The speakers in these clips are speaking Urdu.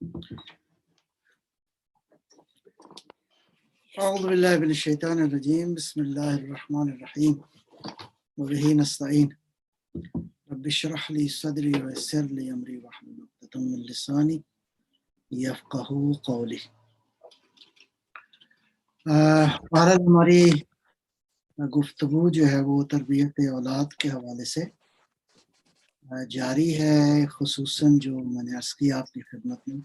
اعوذ باللہ من الشیطان الرجیم بسم اللہ الرحمن الرحیم وبہ نستعین رب اشرح لی صدری ویسر لی امری واحلل عقدۃ من لسانی یفقہوا قولی۔ بہرحال ہماری گفتگو جو ہے وہ تربیت اولاد کے حوالے سے جاری ہے، خصوصاً جو میں نے عرض کیا آپ کی خدمت میں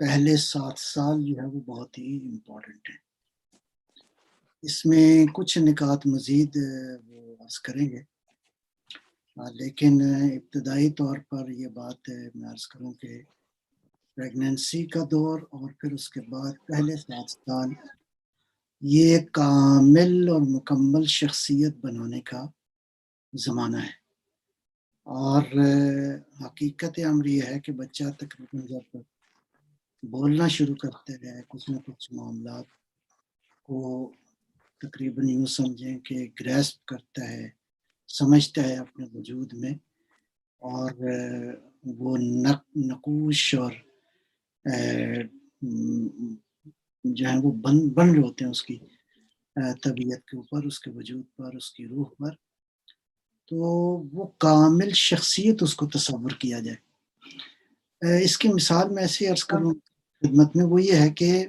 پہلے 7 سال جو ہے وہ بہت ہی امپورٹنٹ ہیں۔ اس میں کچھ نکات مزید وہ عرض کریں گے، لیکن ابتدائی طور پر یہ بات میں عرض کروں کہ پریگننسی کا دور اور پھر اس کے بعد پہلے 7 سال یہ کامل اور مکمل شخصیت بنانے کا زمانہ ہے، اور حقیقت امر یہ ہے کہ بچہ تقریباً جب بولنا شروع کرتے ہیں کچھ نہ کچھ معاملات کو تقریباً یوں سمجھیں کہ گریسپ کرتا ہے، سمجھتا ہے اپنے وجود میں، اور وہ نقوش اور جو ہے وہ بن رہے ہوتے ہیں اس کی طبیعت کے اوپر، اس کے وجود پر، اس کی روح پر، تو وہ کامل شخصیت اس کو تصور کیا جائے۔ اس کی مثال میں ایسے عرض کروں خدمت میں، وہ یہ ہے کہ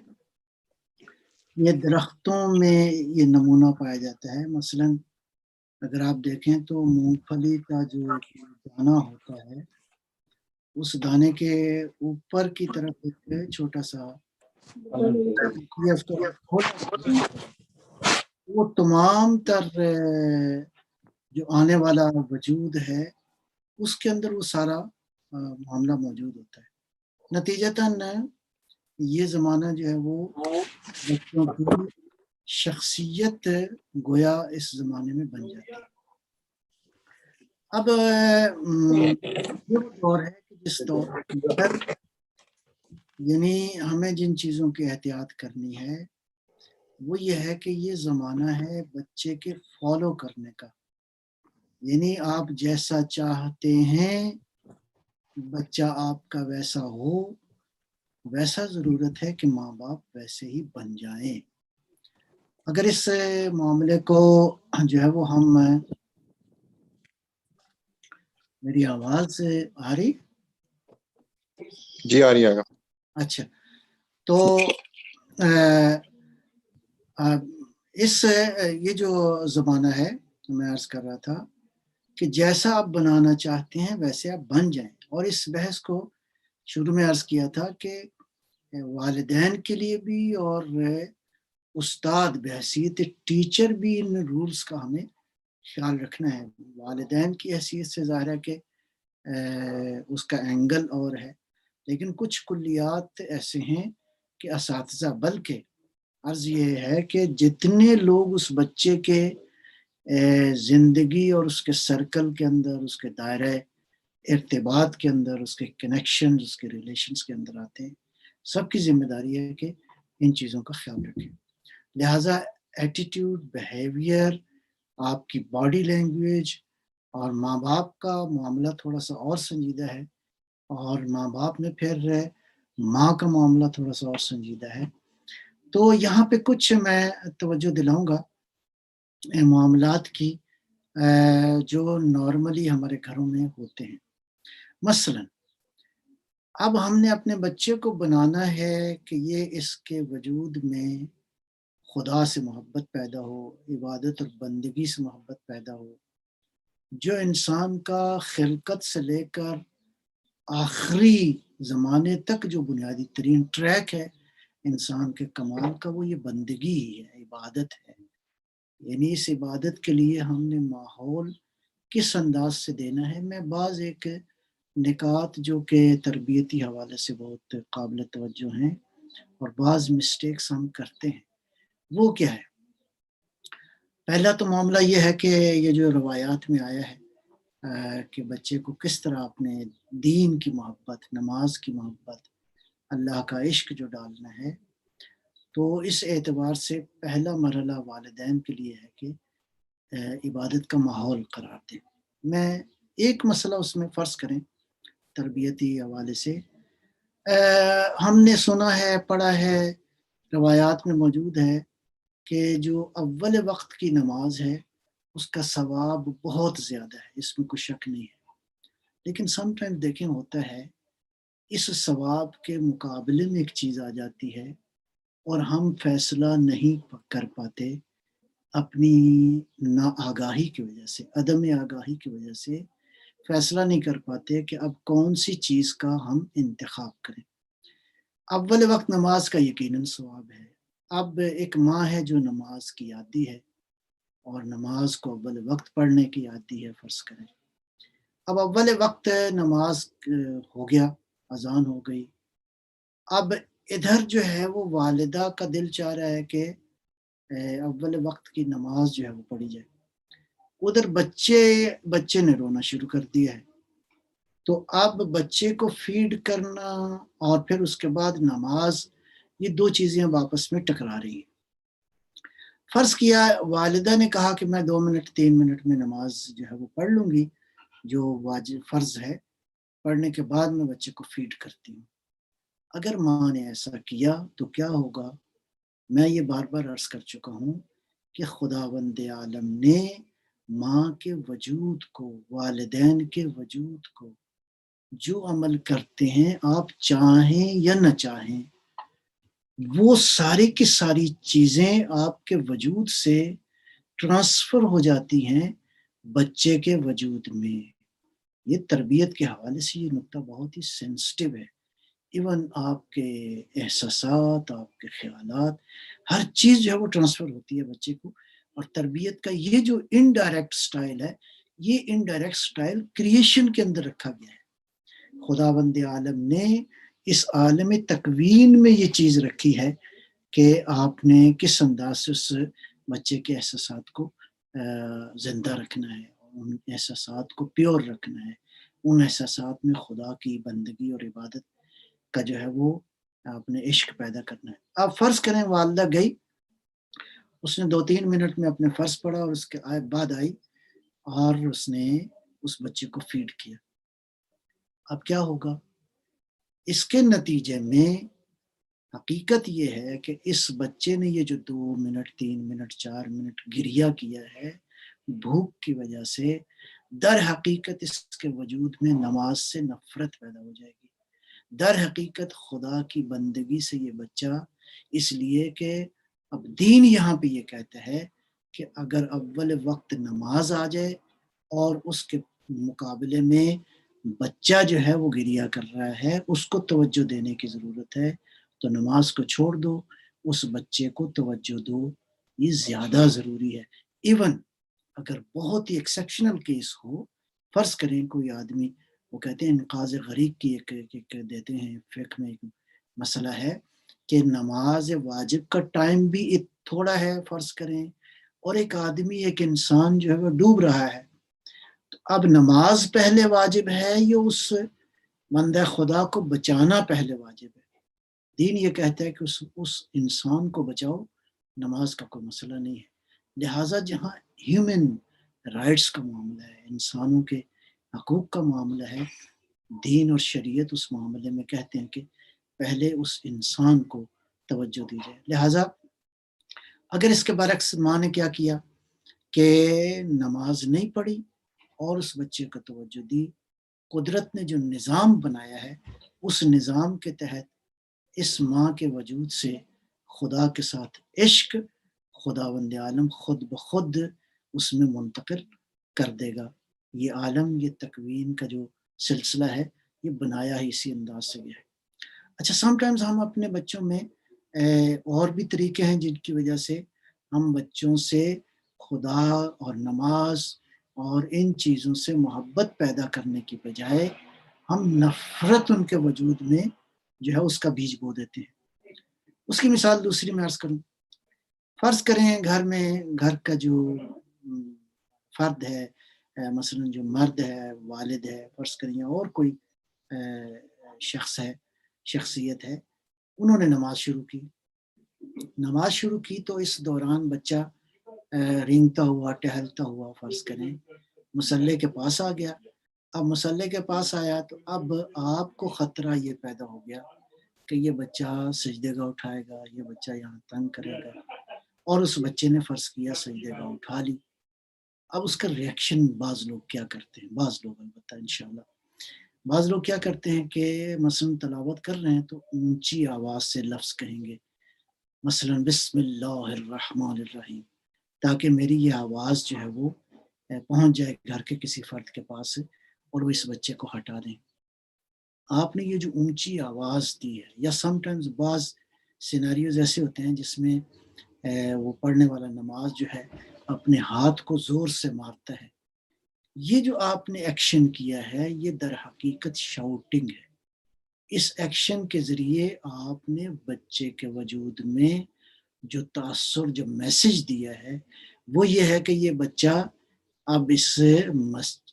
یہ درختوں میں یہ نمونہ پایا جاتا ہے۔ مثلا اگر آپ دیکھیں تو مونگ پھلی کا جو دانہ ہوتا ہے، اس دانے کے اوپر کی طرف ایک چھوٹا سا وہ تمام تر جو آنے والا وجود ہے اس کے اندر وہ سارا معاملہ موجود ہوتا ہے۔ نتیجتاً یہ زمانہ جو ہے وہ بچوں کی شخصیت گویا اس زمانے میں بن جاتی ہے۔ اب یہ دور ہے کہ جس دور پر یعنی ہمیں جن چیزوں کی احتیاط کرنی ہے وہ یہ ہے کہ یہ زمانہ ہے بچے کے فالو کرنے کا، یعنی آپ جیسا چاہتے ہیں بچہ آپ کا ویسا ہو، ویسا ضرورت ہے کہ ماں باپ ویسے ہی بن جائیں۔ اگر اس معاملے کو جو ہے وہ ہم میری آواز آ رہی؟ جی آ رہی ہے۔ اچھا، تو یہ جو زمانہ ہے میں عرض کر رہا تھا کہ جیسا آپ بنانا چاہتے ہیں ویسے آپ بن جائیں، اور اس بحث کو شروع میں عرض کیا تھا کہ والدین کے لیے بھی اور استاد بحیثیت ٹیچر بھی ان رولز کا ہمیں خیال رکھنا ہے۔ والدین کی حیثیت سے ظاہر ہے کہ اس کا اینگل اور ہے، لیکن کچھ کلیات ایسے ہیں کہ اساتذہ، بلکہ عرض یہ ہے کہ جتنے لوگ اس بچے کے زندگی اور اس کے سرکل کے اندر، اس کے دائرہ ارتباط کے اندر، اس کے کنیکشن، اس کے ریلیشنز کے اندر آتے ہیں، سب کی ذمہ داری ہے کہ ان چیزوں کا خیال رکھیں۔ لہٰذا ایٹیٹیوڈ، بیہیویئر، آپ کی باڈی لینگویج، اور ماں باپ کا معاملہ تھوڑا سا اور سنجیدہ ہے، اور ماں باپ میں پھر ماں کا معاملہ تھوڑا سا اور سنجیدہ ہے۔ تو یہاں پہ کچھ میں توجہ دلاؤں گا معاملات کی جو نارملی ہمارے گھروں میں ہوتے ہیں۔ مثلا اب ہم نے اپنے بچے کو بنانا ہے کہ یہ اس کے وجود میں خدا سے محبت پیدا ہو، عبادت اور بندگی سے محبت پیدا ہو، جو انسان کا خلقت سے لے کر آخری زمانے تک جو بنیادی ترین ٹریک ہے انسان کے کمال کا، وہ یہ بندگی ہی ہے، عبادت ہے۔ یعنی اس عبادت کے لیے ہم نے ماحول کس انداز سے دینا ہے۔ میں بعض ایک نکات جو کہ تربیتی حوالے سے بہت قابل توجہ ہیں اور بعض مسٹیکس ہم کرتے ہیں، وہ کیا ہے؟ پہلا تو معاملہ یہ ہے کہ یہ جو روایات میں آیا ہے کہ بچے کو کس طرح اپنے دین کی محبت، نماز کی محبت، اللہ کا عشق جو ڈالنا ہے، تو اس اعتبار سے پہلا مرحلہ والدین کے لیے ہے کہ عبادت کا ماحول قرار دیں۔ میں ایک مسئلہ اس میں فرض کریں تربیتی حوالے سے، ہم نے سنا ہے، پڑھا ہے، روایات میں موجود ہے کہ جو اول وقت کی نماز ہے اس کا ثواب بہت زیادہ ہے، اس میں کوئی شک نہیں ہے. لیکن سم ٹائم دیکھیں ہوتا ہے اس ثواب کے مقابلے میں ایک چیز آ جاتی ہے اور ہم فیصلہ نہیں کر پاتے اپنی نا آگاہی کی وجہ سے، عدم آگاہی کی وجہ سے فیصلہ نہیں کر پاتے کہ اب کون سی چیز کا ہم انتخاب کریں. اول وقت نماز کا یقیناً ثواب ہے. اب ایک ماں ہے جو نماز کی عادی ہے اور نماز کو اول وقت پڑھنے کی عادی ہے، فرض کریں. اب اول وقت نماز ہو گیا، اذان ہو گئی. اب ادھر جو ہے وہ والدہ کا دل چاہ رہا ہے کہ اول وقت کی نماز جو ہے وہ پڑھی جائے. ادھر بچے نے رونا شروع کر دیا ہے. تو اب بچے کو فیڈ کرنا اور پھر اس کے بعد نماز، یہ دو چیزیں اب آپس میں ٹکرا رہی ہیں. فرض کیا والدہ نے کہا کہ میں 2 منٹ 3 منٹ میں نماز جو ہے وہ پڑھ لوں گی، جو واجب فرض ہے، پڑھنے کے بعد میں بچے کو فیڈ کرتی ہوں. اگر ماں نے ایسا کیا تو کیا ہوگا؟ میں یہ بار بار عرض کر چکا ہوں کہ خداوند عالم نے ماں کے وجود کو، والدین کے وجود کو، جو عمل کرتے ہیں آپ چاہیں یا نہ چاہیں، وہ ساری کی ساری چیزیں آپ کے وجود سے ٹرانسفر ہو جاتی ہیں بچے کے وجود میں. یہ تربیت کے حوالے سے یہ نقطہ بہت ہی سینسٹیو ہے. ایون آپ کے احساسات، آپ کے خیالات، ہر چیز جو ہے وہ ٹرانسفر ہوتی ہے بچے کو. اور تربیت کا یہ جو انڈائریکٹ سٹائل ہے، یہ انڈائریکٹ سٹائل کریشن کے اندر رکھا گیا ہے. خداوند عالم نے اس عالم تکوین میں یہ چیز رکھی ہے کہ آپ نے کس انداز سے اس بچے کے احساسات کو زندہ رکھنا ہے، ان احساسات کو پیور رکھنا ہے، ان احساسات میں خدا کی بندگی اور عبادت کا جو ہے وہ اپنے عشق پیدا کرنا ہے. آپ فرض کریں والدہ گئی، اس نے 2-3 منٹ میں اپنے فرض پڑھا اور اس کے بعد آئی اور اس نے اس بچے کو فیڈ کیا. اب کیا ہوگا؟ اس کے نتیجے میں حقیقت یہ ہے کہ اس بچے نے یہ جو 2 منٹ 3 منٹ 4 منٹ گریہ کیا ہے بھوک کی وجہ سے، در حقیقت اس کے وجود میں نماز سے نفرت پیدا ہو جائے گی. در حقیقت خدا کی بندگی سے یہ بچہ، اس لیے کہ اب دین یہاں پہ یہ کہتا ہے کہ اگر اول وقت نماز آ جائے اور اس کے مقابلے میں بچہ جو ہے وہ گریہ کر رہا ہے، اس کو توجہ دینے کی ضرورت ہے، تو نماز کو چھوڑ دو، اس بچے کو توجہ دو. یہ زیادہ ضروری ہے. ایون اگر بہت ہی ایکسیپشنل کیس ہو، فرض کریں کوئی آدمی، وہ کہتے ہیں انقاذ غریق کی ایک دیتے ہیں فقہ میں ایک مسئلہ ہے کہ نماز واجب کا ٹائم بھی تھوڑا ہے فرض کریں، اور ایک آدمی، ایک انسان جو ہے وہ ڈوب رہا ہے. تو اب نماز پہلے واجب ہے یا اس بندہ خدا کو بچانا پہلے واجب ہے؟ دین یہ کہتا ہے کہ اس انسان کو بچاؤ، نماز کا کوئی مسئلہ نہیں ہے. لہٰذا جہاں ہیومن رائٹس کا معاملہ ہے، انسانوں کے حقوق کا معاملہ ہے، دین اور شریعت اس معاملے میں کہتے ہیں کہ پہلے اس انسان کو توجہ دی جائے. لہٰذا اگر اس کے برعکس ماں نے کیا کیا کہ نماز نہیں پڑھی اور اس بچے کو توجہ دی، قدرت نے جو نظام بنایا ہے اس نظام کے تحت اس ماں کے وجود سے خدا کے ساتھ عشق خداوند عالم خود بخود اس میں منتقل کر دے گا. یہ عالم، یہ تکوین کا جو سلسلہ ہے، یہ بنایا ہی اسی انداز سے گیا ہے. اچھا، سم ٹائمز ہم اپنے بچوں میں اور بھی طریقے ہیں جن کی وجہ سے ہم بچوں سے خدا اور نماز اور ان چیزوں سے محبت پیدا کرنے کی بجائے ہم نفرت ان کے وجود میں جو ہے اس کا بیج بو دیتے ہیں. اس کی مثال دوسری میں عرض کروں. فرض کریں گھر کا جو فرد ہے، مثلا جو مرد ہے، والد ہے، فرض کریں اور کوئی شخص ہے، شخصیت ہے، انہوں نے نماز شروع کی تو اس دوران بچہ رینگتا ہوا ٹہلتا ہوا فرض کریں مصلی کے پاس آ گیا اب مصلی کے پاس آیا تو اب آپ کو خطرہ یہ پیدا ہو گیا کہ یہ بچہ سجدے گاہ اٹھائے گا، یہ بچہ یہاں تنگ کرے گا، اور اس بچے نے فرض کیا سجدے گاہ اٹھا لی۔ اب اس کا ریئیکشن بعض لوگ کیا کرتے ہیں، بعض لوگ البتہ انشاءاللہ، بعض لوگ کیا کرتے ہیں کہ مثلا تلاوت کر رہے ہیں تو اونچی آواز سے لفظ کہیں گے، مثلا بسم اللہ الرحمن الرحیم، تاکہ میری یہ آواز جو ہے وہ پہنچ جائے گھر کے کسی فرد کے پاس اور وہ اس بچے کو ہٹا دیں۔ آپ نے یہ جو اونچی آواز دی ہے، یا سم ٹائمز بعض سیناریوز ایسے ہوتے ہیں جس میں وہ پڑھنے والا نماز جو ہے اپنے ہاتھ کو زور سے مارتا ہے، یہ جو آپ نے ایکشن کیا ہے یہ در حقیقت شاؤٹنگ ہے۔ اس ایکشن کے ذریعے آپ نے بچے کے وجود میں جو تاثر، جو میسج دیا ہے وہ یہ ہے کہ یہ بچہ اب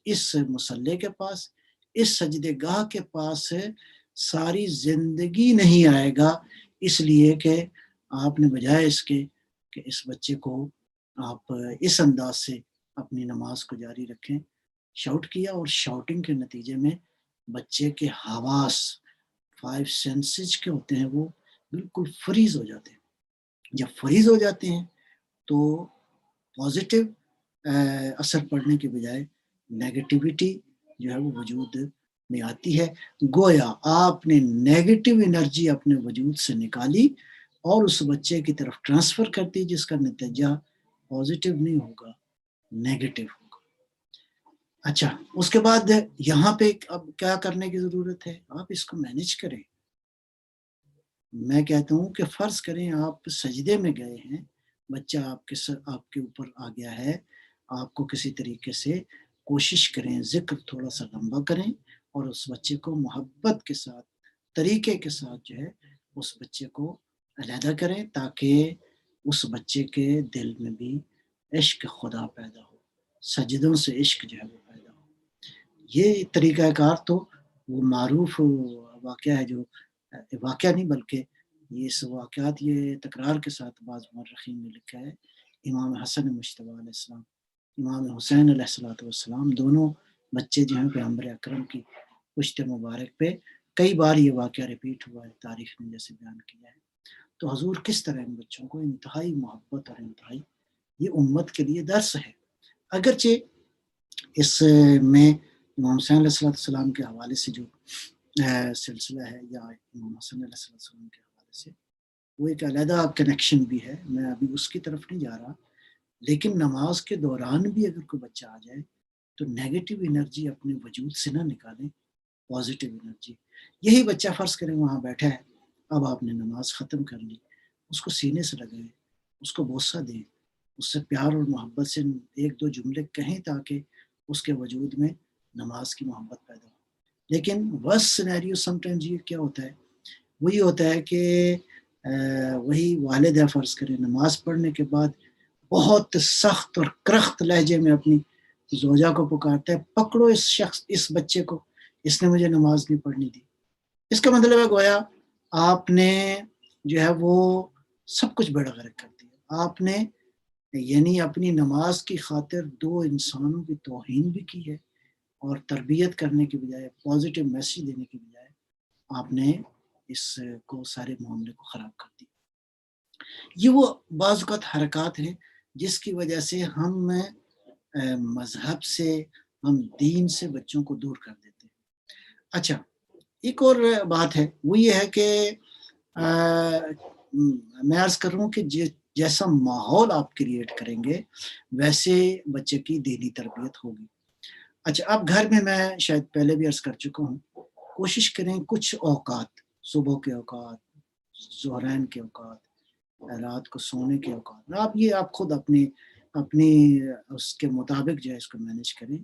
اس مصلی کے پاس، اس سجدے گاہ کے پاس ساری زندگی نہیں آئے گا، اس لیے کہ آپ نے بجائے اس کے کہ اس بچے کو آپ اس انداز سے اپنی نماز کو جاری رکھیں، شاؤٹ کیا، اور شاؤٹنگ کے نتیجے میں بچے کے حواس 5 سینسز کے ہوتے ہیں وہ بالکل فریز ہو جاتے ہیں۔ جب فریز ہو جاتے ہیں تو پازیٹیو اثر پڑنے کے بجائے نیگیٹیوٹی جو ہے وہ وجود میں آتی ہے، گویا آپ نے نیگیٹو انرجی اپنے وجود سے نکالی اور اس بچے کی طرف ٹرانسفر کر دی، جس کا نتیجہ پازیٹیو نہیں ہوگا، نیگیٹو ہوگا۔ اچھا، اس کے بعد یہاں پہ اب کیا کرنے کی ضرورت ہے؟ آپ اس کو مینج کریں۔ میں کہتا ہوں کہ فرض کریں آپ سجدے میں گئے ہیں، بچہ آپ کے اوپر آ گیا ہے، آپ کو کسی طریقے سے کوشش کریں، ذکر تھوڑا سا لمبا کریں اور اس بچے کو محبت کے ساتھ، طریقے کے ساتھ جو ہے اس بچے کو علیحدہ کریں، تاکہ اس بچے کے دل میں بھی عشق خدا پیدا ہو، سجدوں سے عشق جو ہے وہ پیدا ہو۔ یہ طریقہ کار تو وہ معروف واقعہ ہے، جو واقعہ نہیں بلکہ یہ اس واقعات یہ تکرار کے ساتھ بعض مورخین نے لکھا ہے۔ امام حسن مجتبیٰ علیہ السلام، امام حسین علیہ السلام، دونوں بچے جو ہیں پیغمبر اکرم کی پشت مبارک پہ کئی بار یہ واقعہ ریپیٹ ہوا ہے، تاریخ نے جیسے بیان کیا ہے۔ تو حضور کس طرح ان بچوں کو انتہائی محبت اور انتہائی، یہ امت کے لیے درس ہے۔ اگرچہ اس میں امام حسین علیہ السلام کے حوالے سے جو سلسلہ ہے، یا امام حسن علیہ السلام کے حوالے سے وہ ایک علیحدہ کنیکشن بھی ہے، میں ابھی اس کی طرف نہیں جا رہا، لیکن نماز کے دوران بھی اگر کوئی بچہ آ جائے تو نیگیٹو انرجی اپنے وجود سے نہ نکالیں، پازیٹیو انرجی۔ یہی بچہ فرض کریں وہاں بیٹھا ہے، اب آپ نے نماز ختم کر لی، اس کو سینے سے لگائیں، اس کو بوسہ دیں، اس سے پیار اور محبت سے ایک دو جملے کہیں، تاکہ اس کے وجود میں نماز کی محبت پیدا ہو۔ لیکن ورسٹ سینیریو سم ٹائمز یہ کیا ہوتا ہے، وہی ہوتا ہے کہ وہی والد ہے فرض کریں، نماز پڑھنے کے بعد بہت سخت اور کرخت لہجے میں اپنی زوجہ کو پکارتا ہے، پکڑو اس بچے کو، اس نے مجھے نماز نہیں پڑھنی دی۔ اس کا مطلب ہے گویا آپ نے جو ہے وہ سب کچھ بیڑا غرق کر دیا، آپ نے یعنی اپنی نماز کی خاطر دو انسانوں کی توہین بھی کی ہے، اور تربیت کرنے کی بجائے، پازیٹیو میسج دینے کی بجائے آپ نے اس کو سارے معاملے کو خراب کر دیا۔ یہ وہ بعض اوقات حرکات ہیں جس کی وجہ سے ہم مذہب سے، ہم دین سے بچوں کو دور کر دیتے ہیں۔ اچھا، ایک اور بات ہے، وہ یہ ہے کہ میں عرض کر رہا ہوں کہ جیسا ماحول آپ کریٹ کریں گے ویسے بچے کی دینی تربیت ہوگی۔ اچھا، اب گھر میں شاید پہلے بھی عرض کر چکا ہوں، کوشش کریں کچھ اوقات، صبح کے اوقات، ظہرین کے اوقات، رات کو سونے کے اوقات، آپ خود اپنی اس کے مطابق جو ہے اس کو مینج کریں،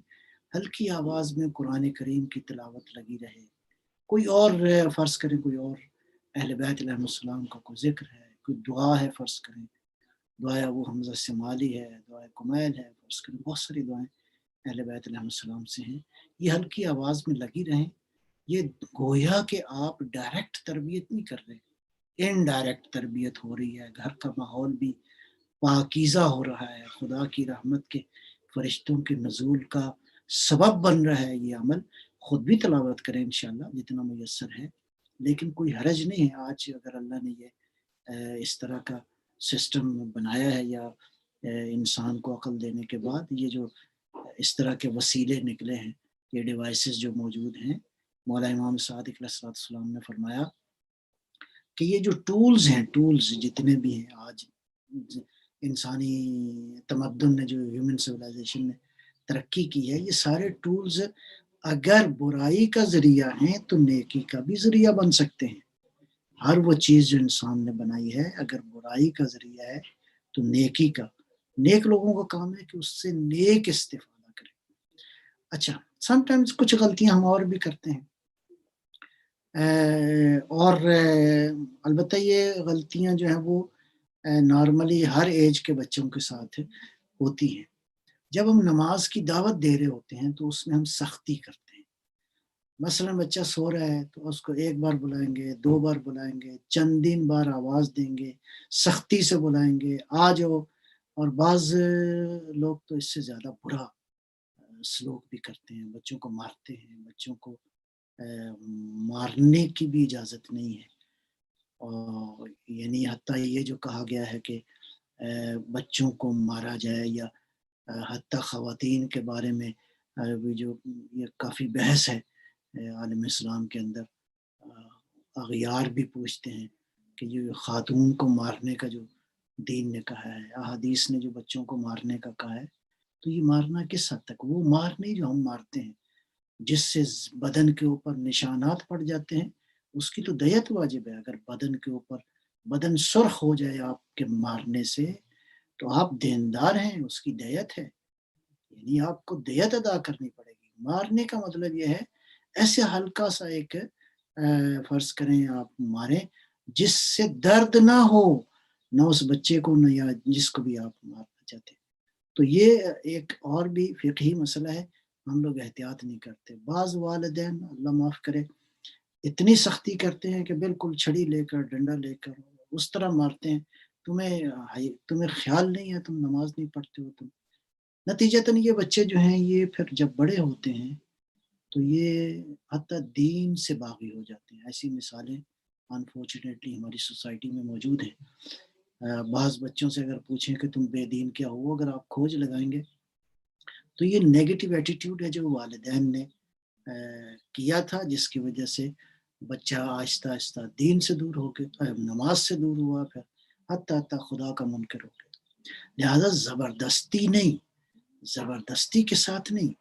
ہلکی آواز میں قرآن کریم کی تلاوت لگی رہے، کوئی اور فرض کریں کوئی اور اہل بیت علیہ السلام کا کوئی ذکر ہے، کوئی دعا ہے، فرض کریں دعا وہ حمزہ سمالی ہے، دعا کمیل ہے، فرض کریں بہت ساری دعائیں اہل بیت علیہ السلام سے ہیں، یہ ہلکی آواز میں لگی رہیں۔ یہ گویا کہ آپ ڈائریکٹ تربیت نہیں کر رہے، انڈائریکٹ تربیت ہو رہی ہے، گھر کا ماحول بھی پاکیزہ ہو رہا ہے، خدا کی رحمت کے فرشتوں کے نزول کا سبب بن رہا ہے یہ عمل، خود بھی تلاوت کریں انشاءاللہ جتنا میسر ہے، لیکن کوئی حرج نہیں ہے آج اگر اللہ نے یہ اس طرح کا سسٹم بنایا ہے، یا انسان کو عقل دینے کے بعد یہ جو اس طرح کے وسیلے نکلے ہیں، یہ ڈیوائسز جو موجود ہیں، مولا امام صادق علیہ السلام نے فرمایا کہ یہ جو ٹولز ہیں، ٹولز جتنے بھی ہیں آج انسانی تمدن نے، جو ہیومن سویلائزیشن نے ترقی کی ہے، یہ سارے ٹولز اگر برائی کا ذریعہ ہیں تو نیکی کا بھی ذریعہ بن سکتے ہیں۔ ہر وہ چیز جو انسان نے بنائی ہے اگر برائی کا ذریعہ ہے تو نیکی کا، نیک لوگوں کا کام ہے کہ اس سے نیک استفادہ کریں۔ اچھا، سم ٹائمز کچھ غلطیاں ہم اور بھی کرتے ہیں، اور البتہ یہ غلطیاں جو ہیں وہ نارملی ہر ایج کے بچوں کے ساتھ ہوتی ہیں۔ جب ہم نماز کی دعوت دے رہے ہوتے ہیں تو اس میں ہم سختی کرتے ہیں۔ مثلا بچہ سو رہا ہے تو اس کو ایک بار بلائیں گے، 2 بار بلائیں گے، چندین بار آواز دیں گے، سختی سے بلائیں گے، آ جاؤ۔ اور بعض لوگ تو اس سے زیادہ برا سلوک بھی کرتے ہیں، بچوں کو مارتے ہیں، بچوں کو مارنے کی بھی اجازت نہیں ہے، اور یعنی حتیٰ یہ جو کہا گیا ہے کہ بچوں کو مارا جائے، یا حتیٰ خواتین کے بارے میں بھی جو یہ کافی بحث ہے عالم اسلام کے اندر، اغیار بھی پوچھتے ہیں کہ یہ خاتون کو مارنے کا جو دین نے کہا ہے، احادیث نے جو بچوں کو مارنے کا کہا ہے، تو یہ مارنا کس حد تک؟ وہ مار نہیں جو ہم مارتے ہیں جس سے بدن کے اوپر نشانات پڑ جاتے ہیں، اس کی تو دیت واجب ہے۔ اگر بدن کے اوپر بدن سرخ ہو جائے آپ کے مارنے سے تو آپ دیندار ہیں، اس کی دیت ہے، یعنی آپ کو دیت ادا کرنی پڑے گی۔ مارنے کا مطلب یہ ہے ایسے ہلکا سا ایک فرض کریں آپ ماریں جس سے درد نہ ہو، نہ اس بچے کو نہ یا جس کو بھی آپ مارنا چاہتے ہیں۔ تو یہ ایک اور بھی فقہی مسئلہ ہے، ہم لوگ احتیاط نہیں کرتے۔ بعض والدین اللہ معاف کرے اتنی سختی کرتے ہیں کہ بالکل چھڑی لے کر، ڈنڈا لے کر اس طرح مارتے ہیں، تمہیں خیال نہیں ہے، تم نماز نہیں پڑھتے ہو تم۔ نتیجتاً یہ بچے جو ہیں یہ پھر جب بڑے ہوتے ہیں تو یہ حتیٰ دین سے باغی ہو جاتے ہیں۔ ایسی مثالیں انفارچونیٹلی ہماری سوسائٹی میں موجود ہیں۔ بعض بچوں سے اگر پوچھیں کہ تم بے دین کیا ہو، اگر آپ کھوج لگائیں گے تو یہ نیگیٹو ایٹیٹیوڈ ہے جو والدین نے کیا تھا، جس کی وجہ سے بچہ آہستہ آہستہ دین سے دور ہو کے نماز سے دور ہوا، پھر حتیٰ خدا کا منکر ہو گیا۔ لہذا زبردستی نہیں، زبردستی کے ساتھ نہیں،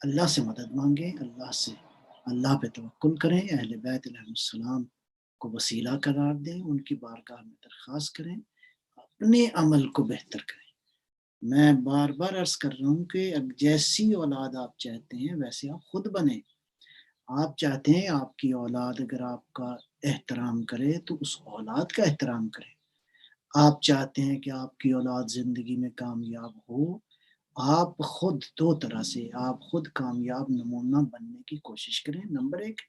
اللہ سے مدد مانگیں، اللہ پہ توکل کریں، اہل بیت علیہ السلام کو وسیلہ قرار دیں، ان کی بارگاہ میں درخواست کریں، اپنے عمل کو بہتر کریں۔ میں بار بار عرض کر رہا ہوں کہ جیسی اولاد آپ چاہتے ہیں ویسے آپ خود بنیں۔ آپ چاہتے ہیں آپ کی اولاد اگر آپ کا احترام کرے تو اس اولاد کا احترام کریں۔ آپ چاہتے ہیں کہ آپ کی اولاد زندگی میں کامیاب ہو، آپ خود دو طرح سے، آپ خود کامیاب نمونہ بننے کی کوشش کریں، نمبر 1۔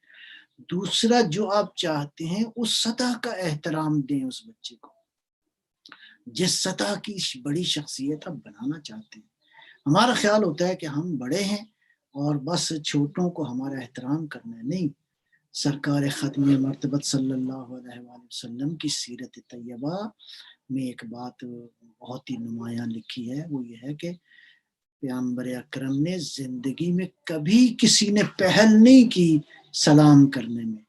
دوسرا، جو آپ چاہتے ہیں اس سطح کا احترام دیں اس بچے کو، جس سطح کی بڑی شخصیت آپ بنانا چاہتے ہیں۔ ہمارا خیال ہوتا ہے کہ ہم بڑے ہیں اور بس چھوٹوں کو ہمارا احترام کرنا ہے، نہیں۔ سرکار ختم مرتبت صلی اللہ علیہ وآلہ وسلم کی سیرت طیبہ میں ایک بات بہت ہی نمایاں لکھی ہے، وہ یہ ہے کہ پیغمبر اکرم نے زندگی میں کبھی کسی نے پہل نہیں کی سلام کرنے میں۔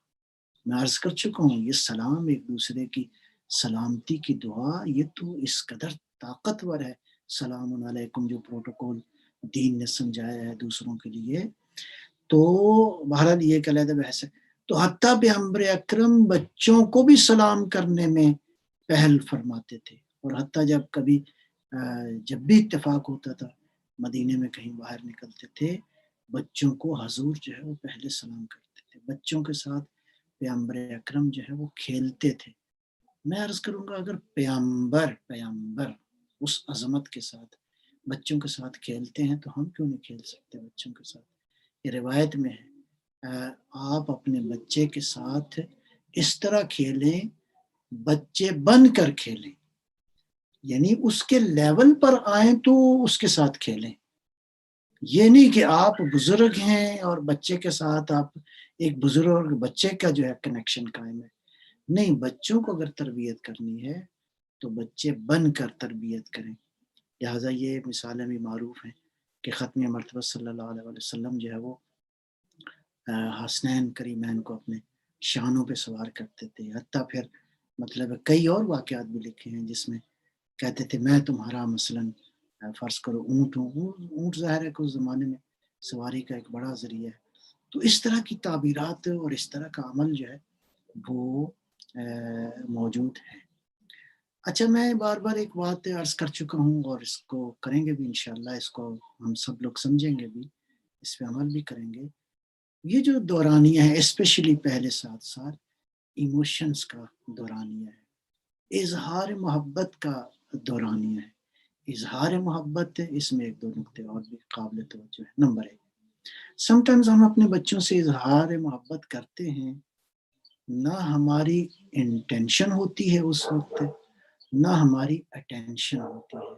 میں عرض کر چکا ہوں، یہ سلام، ایک دوسرے کی سلامتی کی دعا، یہ تو اس قدر طاقتور ہے۔ سلام علیکم جو پروٹوکول دین نے سمجھایا ہے دوسروں کے لیے، تو بہرحال یہ ایک علیحدہ بحث ہے۔ تو حتیٰ پیغمبر اکرم بچوں کو بھی سلام کرنے میں پہل فرماتے تھے، اور حتیٰ جب بھی اتفاق ہوتا تھا مدینے میں کہیں باہر نکلتے تھے، بچوں کو حضور جو ہے وہ پہلے سلام کرتے تھے۔ بچوں کے ساتھ پیغمبر اکرم جو ہے وہ کھیلتے تھے۔ میں عرض کروں گا اگر پیغمبر اس عظمت کے ساتھ بچوں کے ساتھ کھیلتے ہیں تو ہم کیوں نہیں کھیل سکتے بچوں کے ساتھ؟ یہ روایت میں ہے، آپ اپنے بچے کے ساتھ اس طرح کھیلیں، بچے بن کر کھیلیں، یعنی اس کے لیول پر آئیں تو اس کے ساتھ کھیلیں۔ یہ نہیں کہ آپ بزرگ ہیں اور بچے کے ساتھ آپ ایک بزرگ اور بچے کا جو ہے کنیکشن قائم ہے. نہیں، بچوں کو اگر تربیت کرنی ہے تو بچے بن کر تربیت کریں. لہٰذا یہ مثالیں بھی معروف ہیں کہ ختم مرتبہ صلی اللہ علیہ وسلم جو ہے وہ حسنین کریمین کو اپنے شانوں پہ سوار کرتے تھے. حتیٰ پھر مطلب کئی اور واقعات بھی لکھے ہیں جس میں کہتے تھے میں تمہارا مثلاً فرض کرو اونٹ ہوں. اونٹ ظاہر ہے کہ اس زمانے میں سواری کا ایک بڑا ذریعہ ہے. تو اس طرح کی تعبیرات اور اس طرح کا عمل جو ہے وہ موجود ہے. اچھا، میں بار بار ایک بات عرض کر چکا ہوں اور اس کو کریں گے بھی انشاءاللہ. اس کو ہم سب لوگ سمجھیں گے بھی، اس پہ عمل بھی کریں گے. یہ جو دورانیہ ہے اسپیشلی پہلے 7 سال ایموشنز کا دورانیہ ہے، اظہار محبت کا دورانیہ ہے. اظہار محبت، اس میں ایک دو نقطے اور بھی قابل توجہ ہے. نمبر 1، سم ٹائمز ہم اپنے بچوں سے اظہار محبت کرتے ہیں، نہ ہماری انٹینشن ہوتی ہے اس وقت، نہ ہماری اٹینشن ہوتی ہے.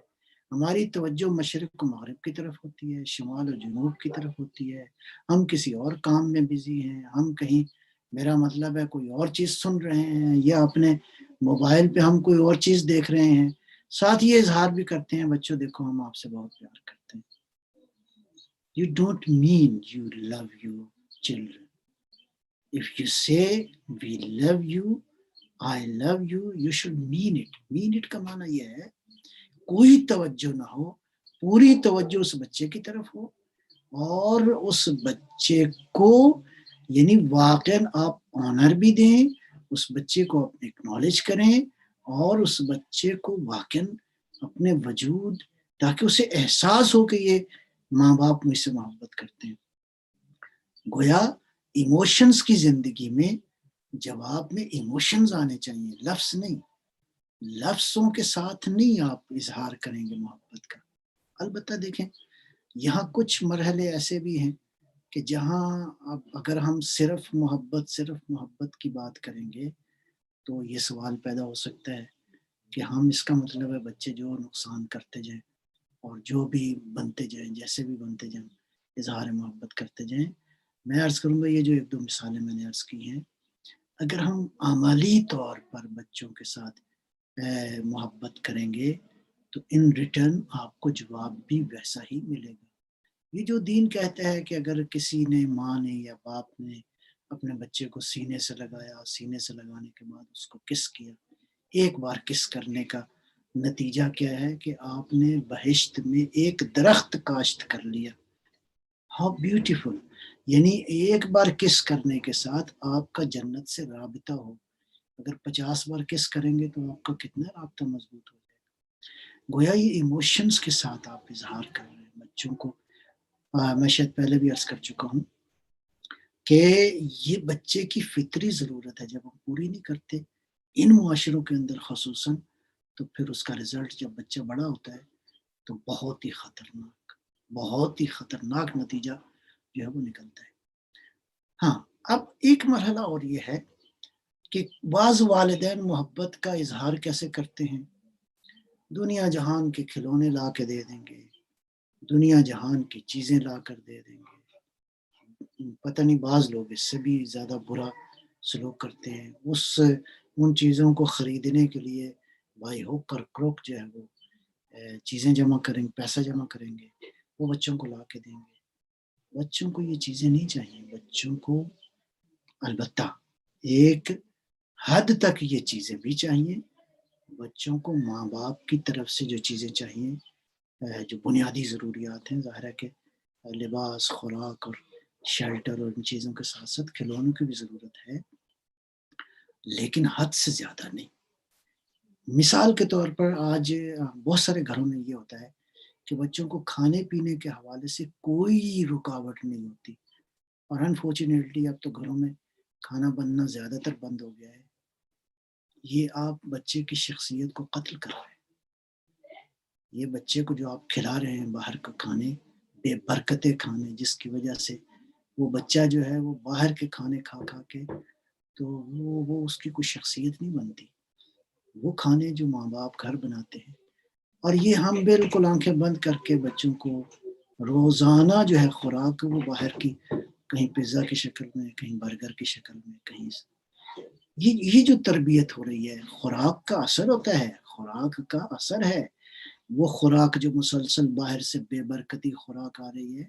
ہماری توجہ مشرق و مغرب کی طرف ہوتی ہے، شمال و جنوب کی طرف ہوتی ہے. ہم کسی اور کام میں بزی ہیں، ہم کہیں، میرا مطلب ہے کوئی اور چیز سن رہے ہیں، یا اپنے موبائل پہ ہم کوئی اور چیز دیکھ رہے ہیں. ساتھ یہ اظہار بھی کرتے ہیں بچوں دیکھو ہم آپ سے بہت پیار کرتے ہیں. You don't mean you love your children. If you say we love you, I love you, you should mean it. Mean it کا معنی یہ ہے کوئی توجہ نہ ہو، پوری توجہ اس بچے کی طرف ہو، اور اس بچے کو یعنی واقعاً آپ آنر بھی دیں، اس بچے کو اکنالج کریں، اور اس بچے کو واقعاً اپنے وجود، تاکہ اسے احساس ہو کہ یہ ماں باپ مجھ سے محبت کرتے ہیں. گویا ایموشنز کی زندگی میں جواب میں ایموشنز آنے چاہیے، لفظ نہیں. لفظوں کے ساتھ نہیں آپ اظہار کریں گے محبت کا. البتہ دیکھیں یہاں کچھ مرحلے ایسے بھی ہیں کہ جہاں اب اگر ہم صرف محبت کی بات کریں گے تو یہ سوال پیدا ہو سکتا ہے کہ ہم اس کا مطلب ہے بچے جو نقصان کرتے جائیں اور جو بھی بنتے جائیں، جیسے بھی بنتے جائیں، اظہار محبت کرتے جائیں. میں عرض کروں گا یہ جو ایک دو مثالیں میں نے عرض کی ہیں، اگر ہم عملی طور پر بچوں کے ساتھ محبت کریں گے تو ان ریٹرن آپ کو جواب بھی ویسا ہی ملے گا. یہ جو دین کہتا ہے کہ اگر کسی نے، ماں نے یا باپ نے اپنے بچے کو سینے سے لگایا، سینے سے لگانے کے بعد اس کو کس کیا، ایک بار کس کرنے کا نتیجہ کیا ہے کہ آپ نے بہشت میں ایک درخت کاشت کر لیا. How beautiful. یعنی ایک بار کس کرنے کے ساتھ آپ کا جنت سے رابطہ ہو. اگر 50 بار کس کریں گے تو آپ کا کتنا رابطہ مضبوط ہو جائے گا. گویا یہ ایموشنز کے ساتھ آپ اظہار کر رہے ہیں بچوں کو. میں شاید پہلے بھی عرض کر چکا ہوں کہ یہ بچے کی فطری ضرورت ہے، جب ہم پوری نہیں کرتے ان معاشروں کے اندر خصوصاً، تو پھر اس کا رزلٹ جب بچہ بڑا ہوتا ہے تو بہت ہی خطرناک نتیجہ جو ہے وہ نکلتا ہے. ہاں، اب ایک مرحلہ اور یہ ہے کہ بعض والدین محبت کا اظہار کیسے کرتے ہیں. دنیا جہان کے کھلونے لا کے دے دیں گے، دنیا جہان کی چیزیں لا کر دے دیں گے. پتہ نہیں بعض لوگ اس سے بھی زیادہ برا سلوک کرتے ہیں. ان چیزوں کو خریدنے کے لیے بائی ہوک اور کروک جو ہے وہ چیزیں جمع کریں گے، پیسہ جمع کریں گے، وہ بچوں کو لا کے دیں گے. بچوں کو یہ چیزیں نہیں چاہیے. بچوں کو البتہ ایک حد تک یہ چیزیں بھی چاہیے. بچوں کو ماں باپ کی طرف سے جو چیزیں چاہیے، جو بنیادی ضروریات ہیں، ظاہر ہے کہ لباس، خوراک اور شیلٹر اور ان چیزوں کے ساتھ ساتھ کھلونوں کی بھی ضرورت ہے، لیکن حد سے زیادہ نہیں. مثال کے طور پر آج بہت سارے گھروں میں یہ ہوتا ہے کہ بچوں کو کھانے پینے کے حوالے سے کوئی رکاوٹ نہیں ہوتی، اور انفارچونیٹلی اب تو گھروں میں کھانا بننا زیادہ تر بند ہو گیا ہے. یہ آپ بچے کی شخصیت کو قتل کر رہے ہیں. یہ بچے کو جو آپ کھلا رہے ہیں باہر کا کھانے، بے برکتے کھانے، جس کی وجہ سے وہ بچہ جو ہے وہ باہر کے کھانے کھا کھا کے تو وہ اس کی کوئی شخصیت نہیں بنتی. وہ کھانے جو ماں باپ گھر بناتے ہیں، اور یہ ہم بالکل آنکھیں بند کر کے بچوں کو روزانہ جو ہے خوراک وہ باہر کی، کہیں پیزا کی شکل میں، کہیں برگر کی شکل میں، کہیں یہ جو تربیت ہو رہی ہے، خوراک کا اثر ہوتا ہے، خوراک کا اثر ہے. وہ خوراک جو مسلسل باہر سے بے برکتی خوراک آ رہی ہے،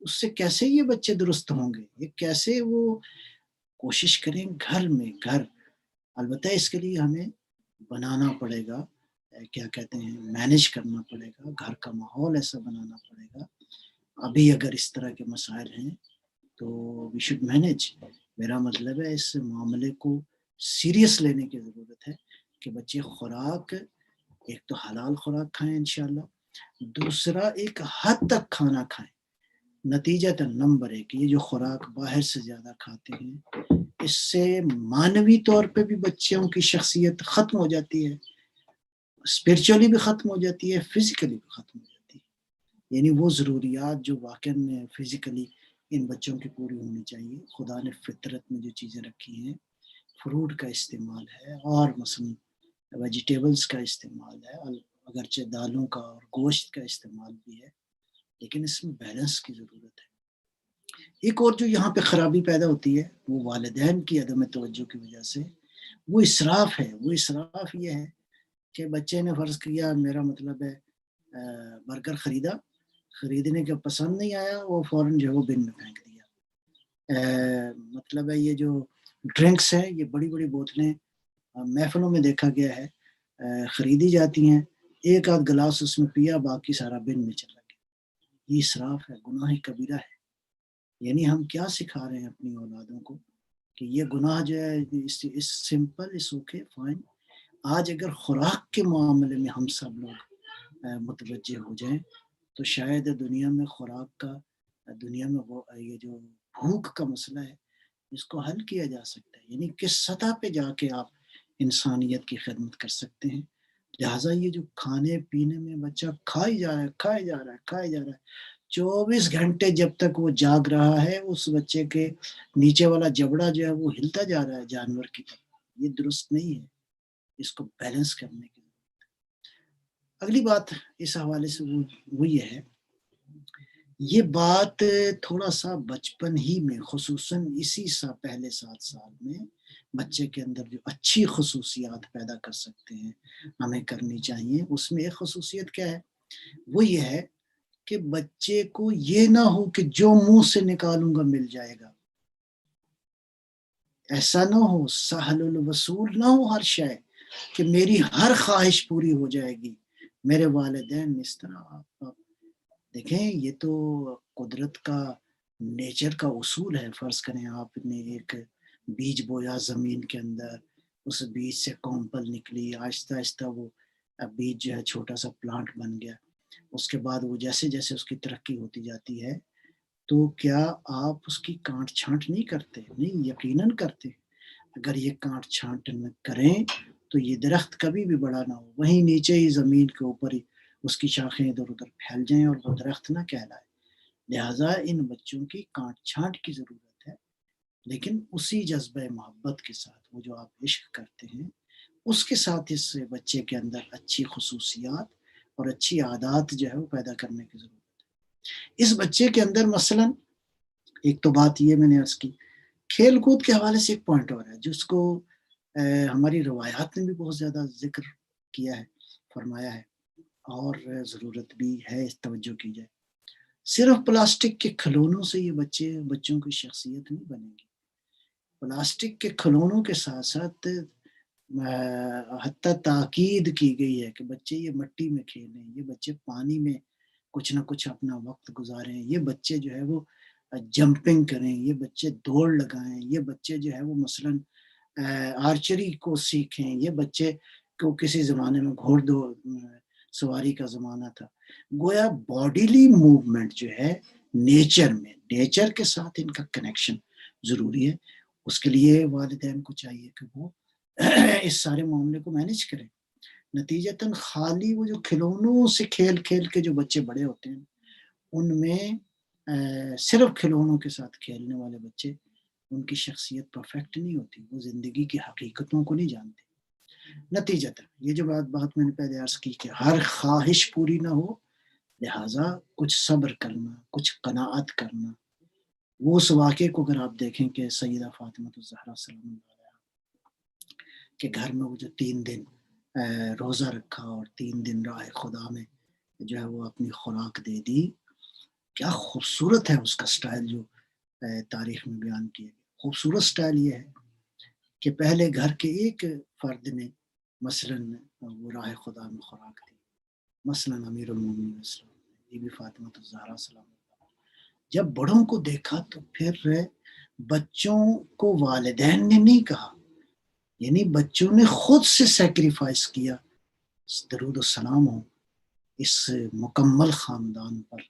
اس سے کیسے یہ بچے درست ہوں گے؟ یہ کیسے وہ کوشش کریں گھر البتہ اس کے لیے ہمیں بنانا پڑے گا، کیا کہتے ہیں، مینج کرنا پڑے گا، گھر کا ماحول ایسا بنانا پڑے گا. ابھی اگر اس طرح کے مسائل ہیں تو وی شوڈ مینج. میرا مطلب ہے اس معاملے کو سیریس لینے کی ضرورت ہے کہ بچے خوراک، ایک تو حلال خوراک کھائیں انشاءاللہ، دوسرا ایک حد تک کھانا کھائیں. نتیجتاً نمبر 1 یہ جو خوراک باہر سے زیادہ کھاتے ہیں، اس سے معنوی طور پہ بھی بچوں کی شخصیت ختم ہو جاتی ہے، اسپرچولی بھی ختم ہو جاتی ہے، فزیکلی بھی ختم ہو جاتی ہے. یعنی وہ ضروریات جو واقعاً فزیکلی ان بچوں کی پوری ہونی چاہیے. خدا نے فطرت میں جو چیزیں رکھی ہیں، فروٹ کا استعمال ہے اور مثلا ویجیٹیبلز کا استعمال ہے، اگرچہ دالوں کا اور گوشت کا استعمال بھی ہے، لیکن اس میں بیلنس کی ضرورت ہے. ایک اور جو یہاں پہ خرابی پیدا ہوتی ہے وہ والدین کی عدم توجہ کی وجہ سے، وہ اسراف ہے. وہ اسراف یہ ہے کہ بچے نے فرض کیا، میرا مطلب ہے برگر خریدنے کے پسند نہیں آیا، وہ فوراً جو ہے وہ بن میں پھینک دیا. مطلب ہے یہ جو ڈرنکس ہے، یہ بڑی بڑی بوتلیں محفلوں میں دیکھا گیا ہے خریدی جاتی ہیں، ایک آدھ گلاس اس میں پیا، باقی سارا بن میں چلا گیا. یہ اسراف ہے، گناہ کبیرہ ہے. یعنی ہم کیا سکھا رہے ہیں اپنی اولادوں کو کہ یہ گناہ جو ہے، اس سمپل اس اوکے فائن. آج اگر خوراک کے معاملے میں ہم سب لوگ متوجہ ہو جائیں تو شاید دنیا میں خوراک کا، دنیا میں وہ یہ جو بھوک کا مسئلہ ہے اس کو حل کیا جا سکتا ہے. یعنی کس سطح پہ جا کے آپ انسانیت کی خدمت کر سکتے ہیں. لہٰذا یہ جو کھانے پینے میں بچہ کھائی جا رہا ہے 24 گھنٹے جب تک وہ جاگ رہا ہے، اس بچے کے نیچے والا جبڑا جو ہے وہ ہلتا جا رہا ہے جانور کی طرح. یہ درست نہیں ہے، اس کو بیلنس کرنے کی. اگلی بات اس حوالے سے وہ یہ ہے، یہ بات تھوڑا سا بچپن ہی میں، خصوصاً اسی پہلے 7 سال میں بچے کے اندر جو اچھی خصوصیات پیدا کر سکتے ہیں ہمیں کرنی چاہیے. اس میں ایک خصوصیت کیا ہے؟ وہ یہ ہے کہ بچے کو یہ نہ ہو کہ جو منہ سے نکالوں گا مل جائے گا. ایسا نہ ہو، سہل الوصول نہ ہو ہر شے کہ میری ہر خواہش پوری ہو جائے گی. میرے والدین اس طرح آپ دیکھیں، یہ تو قدرت کا، نیچر کا اصول ہے. فرض کریں آپ نے ایک بیج بویا زمین کے اندر، اس بیج سے کونپل نکلی، آہستہ آہستہ وہ بیج جو ہے چھوٹا سا پلانٹ بن گیا. اس کے بعد وہ جیسے جیسے اس کی ترقی ہوتی جاتی ہے تو کیا آپ اس کی کانٹ چھانٹ نہیں کرتے؟ نہیں، یقیناً کرتے. اگر یہ کانٹ چھانٹ نہ کریں تو یہ درخت کبھی بھی بڑا نہ ہو، وہیں نیچے ہی زمین کے اوپر ہی اس کی شاخیں ادھر ادھر پھیل جائیں اور وہ درخت نہ کہلائے. لہٰذا ان بچوں کی کانٹ چھانٹ کی ضرورت ہے، لیکن اسی جذبہ محبت کے ساتھ، وہ جو آپ عشق کرتے ہیں اس کے ساتھ اس بچے کے اندر اچھی خصوصیات اور اچھی عادات جو ہے وہ پیدا کرنے کی ضرورت ہے. اس بچے کے اندر مثلا ایک تو بات یہ میں نے عرض کی، کھیل کود کے حوالے سے ایک پوائنٹ اور ہے جس کو ہماری روایات نے بھی بہت زیادہ ذکر کیا ہے، فرمایا ہے، اور ضرورت بھی ہے اس توجہ کی جائے. صرف پلاسٹک کے کھلونوں سے یہ بچوں کی شخصیت نہیں بنے گی. پلاسٹک کے کھلونوں کے ساتھ ساتھ حتیٰ تاکید کی گئی ہے کہ بچے یہ مٹی میں کھیلیں، یہ بچے پانی میں کچھ نہ کچھ اپنا وقت گزاریں، یہ بچے جو ہے وہ جمپنگ کریں، یہ بچے دوڑ لگائیں، یہ بچے جو ہے وہ مثلاً آرچری کو سیکھیں. یہ بچے کو کسی زمانے میں گھوڑ سواری کا زمانہ تھا، گویا باڈیلی موومنٹ جو ہے نیچر کے ساتھ ان کا کنیکشن ضروری ہے. اس کے لیے والدین کو چاہیے کہ وہ اس سارے معاملے کو مینج کریں. نتیجتاً خالی وہ جو کھلونوں سے کھیل کھیل کے جو بچے بڑے ہوتے ہیں، ان میں صرف کھلونوں کے ساتھ کھیلنے والے بچے، ان کی شخصیت پرفیکٹ نہیں ہوتی، وہ زندگی کی حقیقتوں کو نہیں جانتے. نتیجتاً یہ جو بات میں نے پہلے عرض کی کہ ہر خواہش پوری نہ ہو، لہٰذا کچھ صبر کرنا، کچھ قناعت کرنا. وہ اس واقعے کو اگر آپ دیکھیں کہ سیدہ فاطمہ الزہرا سلام اللہ علیہا کے گھر میں وہ جو 3 دن روزہ رکھا اور 3 دن راہ خدا میں جو ہے وہ اپنی خوراک دے دی. کیا خوبصورت ہے اس کا سٹائل جو تاریخ میں بیان کیا گیا. خوبصورت سٹائل یہ ہے کہ پہلے گھر کے ایک فرد نے مثلاً وہ راہ خدا میں خوراک دی، مثلاً امیر المومنین بی بی فاطمہ الزہرا سلام اللہ. جب بڑوں کو دیکھا تو پھر بچوں کو والدین نے نہیں کہا، یعنی بچوں نے خود سے سیکریفائس کیا. درود و سلام ہو اس مکمل خاندان پر،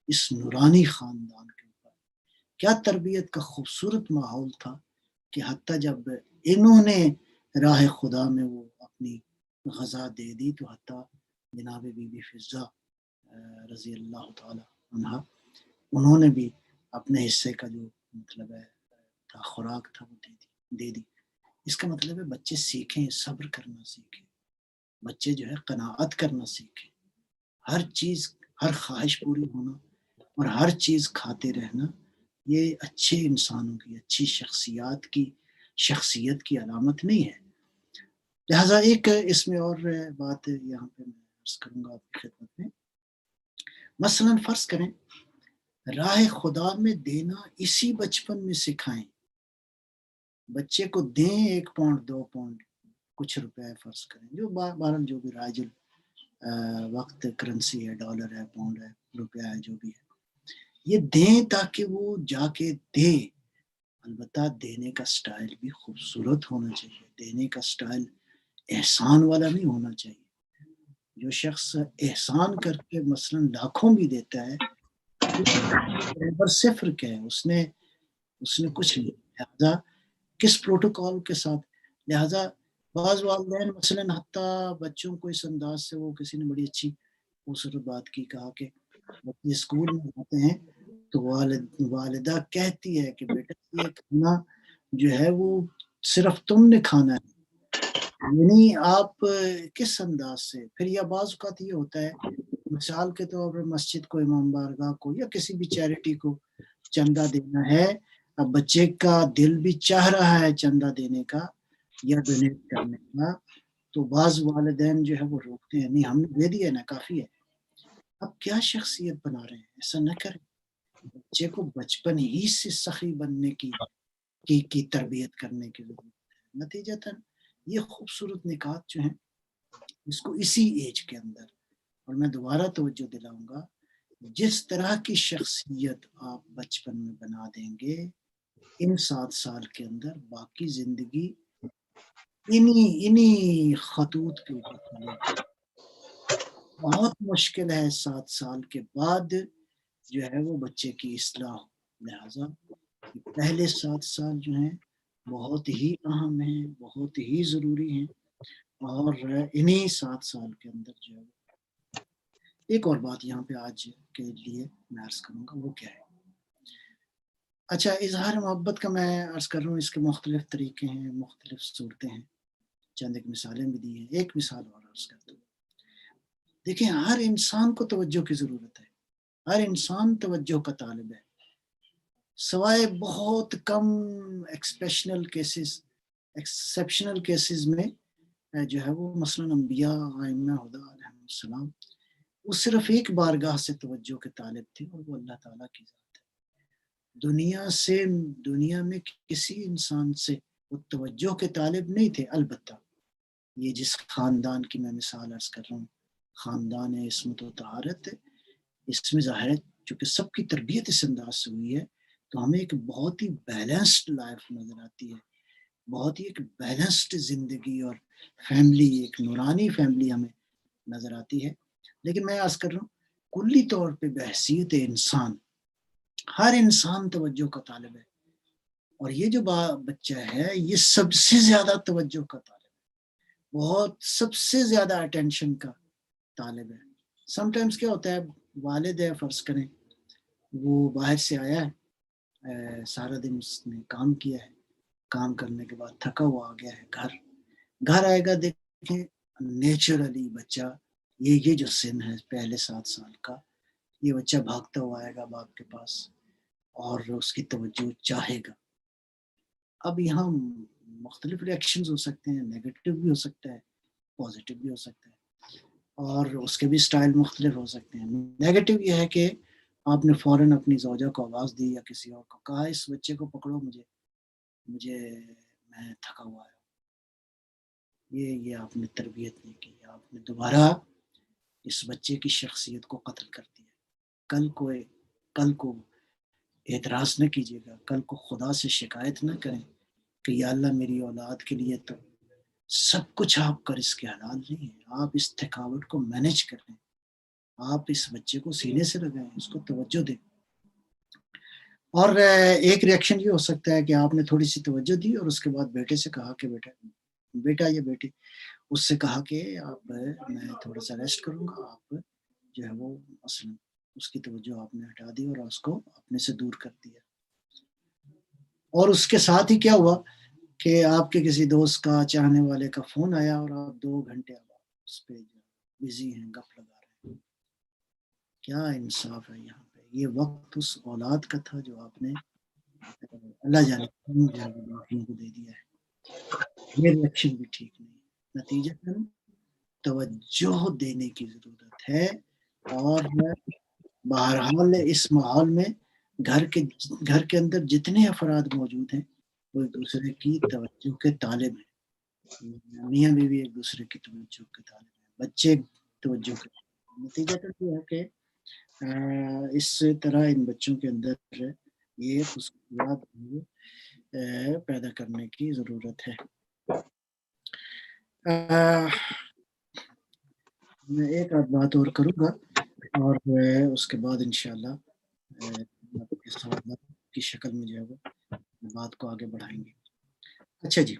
اس نورانی خاندان کے اوپر. کیا تربیت کا خوبصورت ماحول تھا کہ حتیٰ جب انہوں نے راہ خدا میں وہ اپنی غذا دے دی تو حتیٰ جناب بی بی فضہ رضی اللہ تعالی عنہا انہوں نے بھی اپنے حصے کا جو مطلب ہے تھا خوراک تھا وہ دے دی. اس کا مطلب ہے بچے سیکھیں، صبر کرنا سیکھیں، بچے جو ہے قناعت کرنا سیکھیں. ہر چیز، ہر خواہش پوری ہونا اور ہر چیز کھاتے رہنا یہ اچھے انسانوں کی، اچھی شخصیت کی علامت نہیں ہے. لہٰذا ایک اس میں اور بات یہاں پہ میں عرض کروں گا آپ کی خدمت میں. مثلاً فرض کریں راہ خدا میں دینا اسی بچپن میں سکھائیں. بچے کو دیں 1 پاؤنڈ 2 پاؤنڈ کچھ روپے فرض کریں، جو بہرحال جو بھی رائج وقت کرنسی ہے، ڈالر ہے، پاؤنڈ ہے، روپیہ ہے، جو بھی ہے، یہ دیں تاکہ وہ جا کے دے. البتہ دینے کا سٹائل بھی خوبصورت ہونا چاہیے، دینے کا سٹائل احسان والا نہیں ہونا چاہیے. جو شخص احسان کر کے مثلاً لاکھوں بھی دیتا ہے صفر کیا ہے، اس نے کچھ نہیں. لہٰذا کس پروٹوکول کے ساتھ، لہٰذا بعض والدین مثلاً حتیٰ بچوں کو اس انداز سے، وہ کسی نے بڑی اچھی خوبصورت بات کی، کہا کہ بچے اسکول میں جاتے ہیں تو والدہ کہتی ہے کہ بیٹا یہ کھانا جو ہے وہ صرف تم نے کھانا ہے. یعنی آپ کس انداز سے پھر، یا بعض اوقات یہ ہوتا ہے مثال کے طور پر مسجد کو، امام بارگاہ کو، یا کسی بھی چیریٹی کو چندہ دینا ہے. اب بچے کا دل بھی چاہ رہا ہے چندہ دینے کا یا ڈونیٹ کرنے کا، تو بعض والدین جو ہے وہ روکتے ہیں، نہیں ہم نے دے دیا نا کافی ہے. اب کیا شخصیت بنا رہے ہیں؟ ایسا نہ کریں. بچے کو بچپن ہی سے سخی بننے کی تربیت کرنے کی ضرورت ہے. نتیجتاً یہ خوبصورت نکات جو ہیں اس کو اسی ایج کے اندر، اور میں دوبارہ توجہ دلاؤں گا، جس طرح کی شخصیت آپ بچپن میں بنا دیں گے، ان 7 سال کے اندر باقی زندگی انہی خطوط کے اوپر چلے گی. بہت مشکل ہے 7 سال کے بعد جو ہے وہ بچے کی اصلاح. لہٰذا پہلے 7 سال جو ہیں بہت ہی اہم ہیں، بہت ہی ضروری ہیں. اور انہی 7 سال کے اندر جو ہے ایک اور بات یہاں پہ آج کے لیے میں عرض کروں گا، وہ کیا ہے؟ اچھا، اظہار محبت کا میں عرض کر رہا ہوں، اس کے مختلف طریقے ہیں، مختلف صورتیں ہیں، چند ایک مثالیں بھی دی ہیں. ایک مثال اور عرض کرتا ہوں. دیکھیں، ہر انسان کو توجہ کی ضرورت ہے، ہر انسان توجہ کا طالب ہے، سوائے بہت کم ایکسیپشنل کیسز میں جو ہے وہ مثلاً انبیاء ائمہ ہدی علیہ السلام وہ صرف ایک بارگاہ سے توجہ کے طالب تھے، اور وہ اللہ تعالیٰ کی ذات ہے. دنیا میں کسی انسان سے وہ توجہ کے طالب نہیں تھے. البتہ یہ جس خاندان کی میں مثال عرض کر رہا ہوں، خاندان عصمت و طہارت، اس میں ظاہر ہے چونکہ سب کی تربیت اس انداز سے ہوئی ہے تو ہمیں ایک بہت ہی بیلنسڈ لائف نظر آتی ہے، بہت ہی ایک بیلنسڈ زندگی اور فیملی، ایک نورانی فیملی ہمیں نظر آتی ہے. لیکن میں عرض کر رہا ہوں کلی طور پہ بحیثیت انسان، ہر انسان توجہ کا طالب ہے. اور یہ جو بچہ ہے یہ سب سے زیادہ توجہ کا طالب ہے، بہت سب سے زیادہ اٹینشن کا طالب ہے. سم ٹائمز کیا ہوتا ہے، والد ہے فرض کریں، وہ باہر سے آیا ہے، سارا دن اس نے کام کیا ہے، کام کرنے کے بعد تھکا ہوا آ گیا ہے، گھر آئے گا. دیکھیں نیچرلی بچہ یہ جو سن ہے پہلے 7 سال کا، یہ بچہ بھاگتا ہوا آئے گا باپ کے پاس اور اس کی توجہ چاہے گا. اب یہاں مختلف ریئیکشنز ہو سکتے ہیں، نیگیٹو بھی ہو سکتا ہے، پازیٹیو بھی ہو سکتا ہے، اور اس کے بھی سٹائل مختلف ہو سکتے ہیں. نیگیٹو یہ ہے کہ آپ نے فوراً اپنی زوجہ کو آواز دی یا کسی اور کو کہا اس بچے کو پکڑو، مجھے میں تھکا ہوا ہے. یہ آپ نے تربیت نہیں کی، آپ نے دوبارہ اس بچے کی شخصیت کو قتل کر دیا. کل کو اعتراض نہ کیجیے گا، کل کو خدا سے شکایت نہ کریں کہ یا اللہ میری اولاد کے لیے تو سب کچھ آپ کا رزق حلال نہیں ہے. آپ اس تھکاوٹ کو مینج کر لیں، آپ اس بچے کو سینے سے لگائیں، اس کو توجہ دیں. اور ایک ریئیکشن یہ ہو سکتا ہے کہ آپ نے تھوڑی سی توجہ دی اور اس کے بعد بیٹے سے کہا کہ بیٹا یا بیٹی اس سے کہا کہ آپ میں تھوڑا سا ریسٹ کروں گا. آپ جو ہے وہ مثلا اس کی توجہ آپ نے ہٹا دی اور اس کو اپنے سے دور کر دیا. اور اس کے ساتھ ہی کیا ہوا کہ آپ کے کسی دوست کا چاہنے والے کا فون آیا اور آپ 2 گھنٹے اس پہ بزی ہیں، گپ لگا رہے ہیں. کیا انصاف ہے یہاں پہ. یہ وقت اس اولاد کا تھا جو آپ نے اللہ جانے کو دے دیا ہے. یہ ریئیکشن بھی ٹھیک نہیں. نتیجہ توجہ دینے کی ضرورت ہے. اور بہرحال اس ماحول میں گھر کے اندر جتنے افراد موجود ہیں وہ ایک دوسرے کی توجہ کے طالب ہیں. میاں بیوی ایک دوسرے کی توجہ کے طالب ہیں، بچے توجہ کے. نتیجہ تو یہ ہے کہ اس طرح ان بچوں کے اندر یہ خصوصیات پیدا کرنے کی ضرورت ہے. میں ایک آدھ بات اور کروں گا اور اس کے بعد انشاءاللہ آپ کے سوالات کی شکل میں جو ہے وہ بات کو آگے بڑھائیں گے. اچھا جی،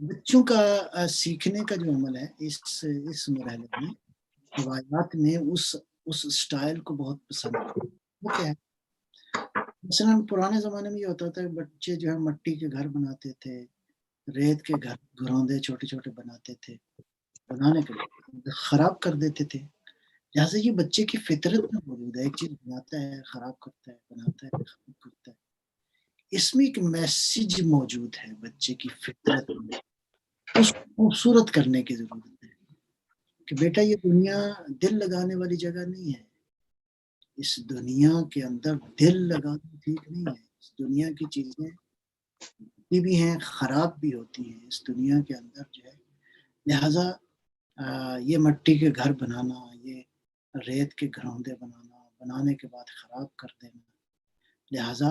بچوں کا سیکھنے کا جو عمل ہے اس مرحلے میں روایات میں اس سٹائل کو بہت پسند ہے. وہ کیا ہے؟ مثلا پرانے زمانے میں یہ ہوتا تھا بچے جو ہے مٹی کے گھر بناتے تھے، ریت کے گھروندے چھوٹے چھوٹے بناتے تھے، بنانے کے بعد خراب کر دیتے تھے. لہٰذا یہ بچے کی فطرت میں موجود ہے، ایک چیز بناتا ہے خراب کرتا ہے، بناتا ہے خراب کرتا ہے. اس میں ایک میسج موجود ہے بچے کی فطرت میں، اس کو خوبصورت کرنے کی ضرورت ہے کہ بیٹا یہ دنیا دل لگانے والی جگہ نہیں ہے. اس دنیا کے اندر دل لگانا ٹھیک نہیں ہے. اس دنیا کی چیزیں بھی ہیں، خراب بھی ہوتی ہیں اس دنیا کے اندر جو ہے. لہٰذا یہ مٹی کے گھر بنانا، یہ ریت کے گھروندے بنانے کے بعد خراب کر دینا، لہٰذا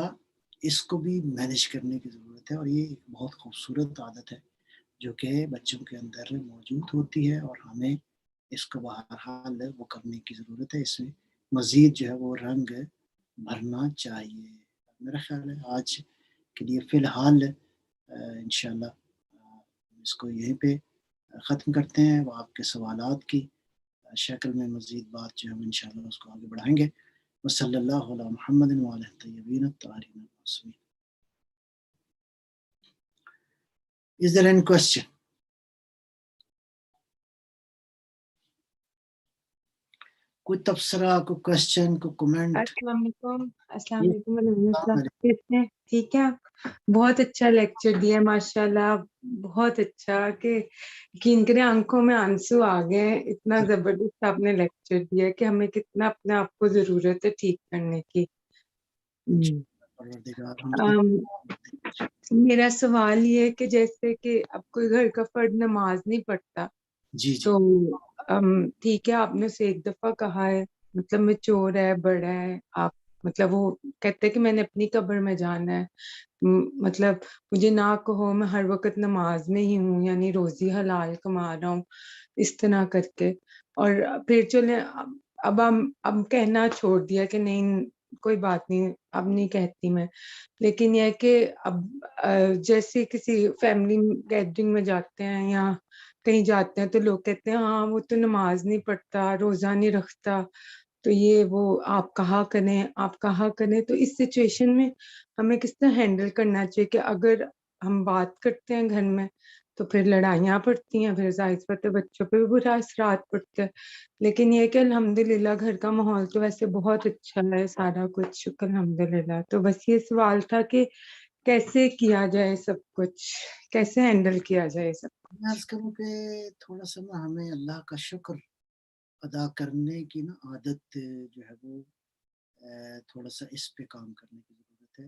اس کو بھی مینج کرنے کی ضرورت ہے. اور یہ ایک بہت خوبصورت عادت ہے جو کہ بچوں کے اندر موجود ہوتی ہے اور ہمیں اس کو بہرحال وہ کرنے کی ضرورت ہے. اس میں مزید جو ہے وہ رنگ بھرنا چاہیے. میرا خیال ہے آج کے لیے فی الحال انشاءاللہ اس کو یہیں پہ ختم کرتے ہیں. وہ آپ کے سوالات کی شکل میں مزید بات جو ہے انشاءاللہ اس کو آگے بڑھائیں گے. وصلی اللہ علی محمد وعلی الطیبین الطاہرین المعصومین. Is there any question? کوئی تبصرہ، کوئی کوشچن، کوئی کمنٹ؟ السلام علیکم. ٹھیک ہے، بہت اچھا لیکچر دیا ماشاءاللہ، بہت اچھا کہ یقین کریں آنکھوں میں آنسو آ گئے. اتنا زبردست آپ نے لیکچر دیا کہ ہمیں کتنا اپنے آپ کو ضرورت ہے ٹھیک کرنے کی. میرا سوال یہ ہے کہ جیسے کہ اب کوئی گھر کا فرد نماز نہیں پڑھتا تو ٹھیک ہے، آپ نے اسے ایک دفعہ کہا ہے مطلب میں چور ہے، بڑا ہے، آپ مطلب وہ کہتے ہیں کہ میں نے اپنی قبر میں جانا ہے، مطلب مجھے نہ کہو میں ہر وقت نماز میں ہی ہوں، یعنی روزی حلال کما رہا ہوں اس طرح کر کے. اور پھر چلے اب کہنا چھوڑ دیا کہ نہیں کوئی بات نہیں اب نہیں کہتی میں. لیکن یہ کہ اب جیسے کسی فیملی گیدرنگ میں جاتے ہیں یا کہیں جاتے ہیں تو لوگ کہتے ہیں ہاں وہ تو نماز نہیں پڑھتا، روزہ نہیں رکھتا، تو یہ وہ آپ کہا کریں. تو اس سچویشن میں ہمیں کس طرح ہینڈل کرنا چاہیے کہ اگر ہم بات کرتے ہیں گھر میں تو پھر لڑائیاں پڑتی ہیں، پھر ظاہر بات ہے بچوں پہ بھی برا اثرات پڑتے ہیں. لیکن یہ کہ الحمدللہ گھر کا ماحول تو ویسے بہت اچھا ہے، سارا کچھ شکر الحمدللہ. تو بس یہ سوال تھا کہ کیسے کیا جائے سب کچھ، کیسے ہینڈل کیا جائے سب کچھ. میں عرض کروں کہ تھوڑا سا نا ہمیں اللہ کا شکر ادا کرنے کی نا عادت جو ہے وہ تھوڑا سا اس پہ کام کرنے کی ضرورت ہے.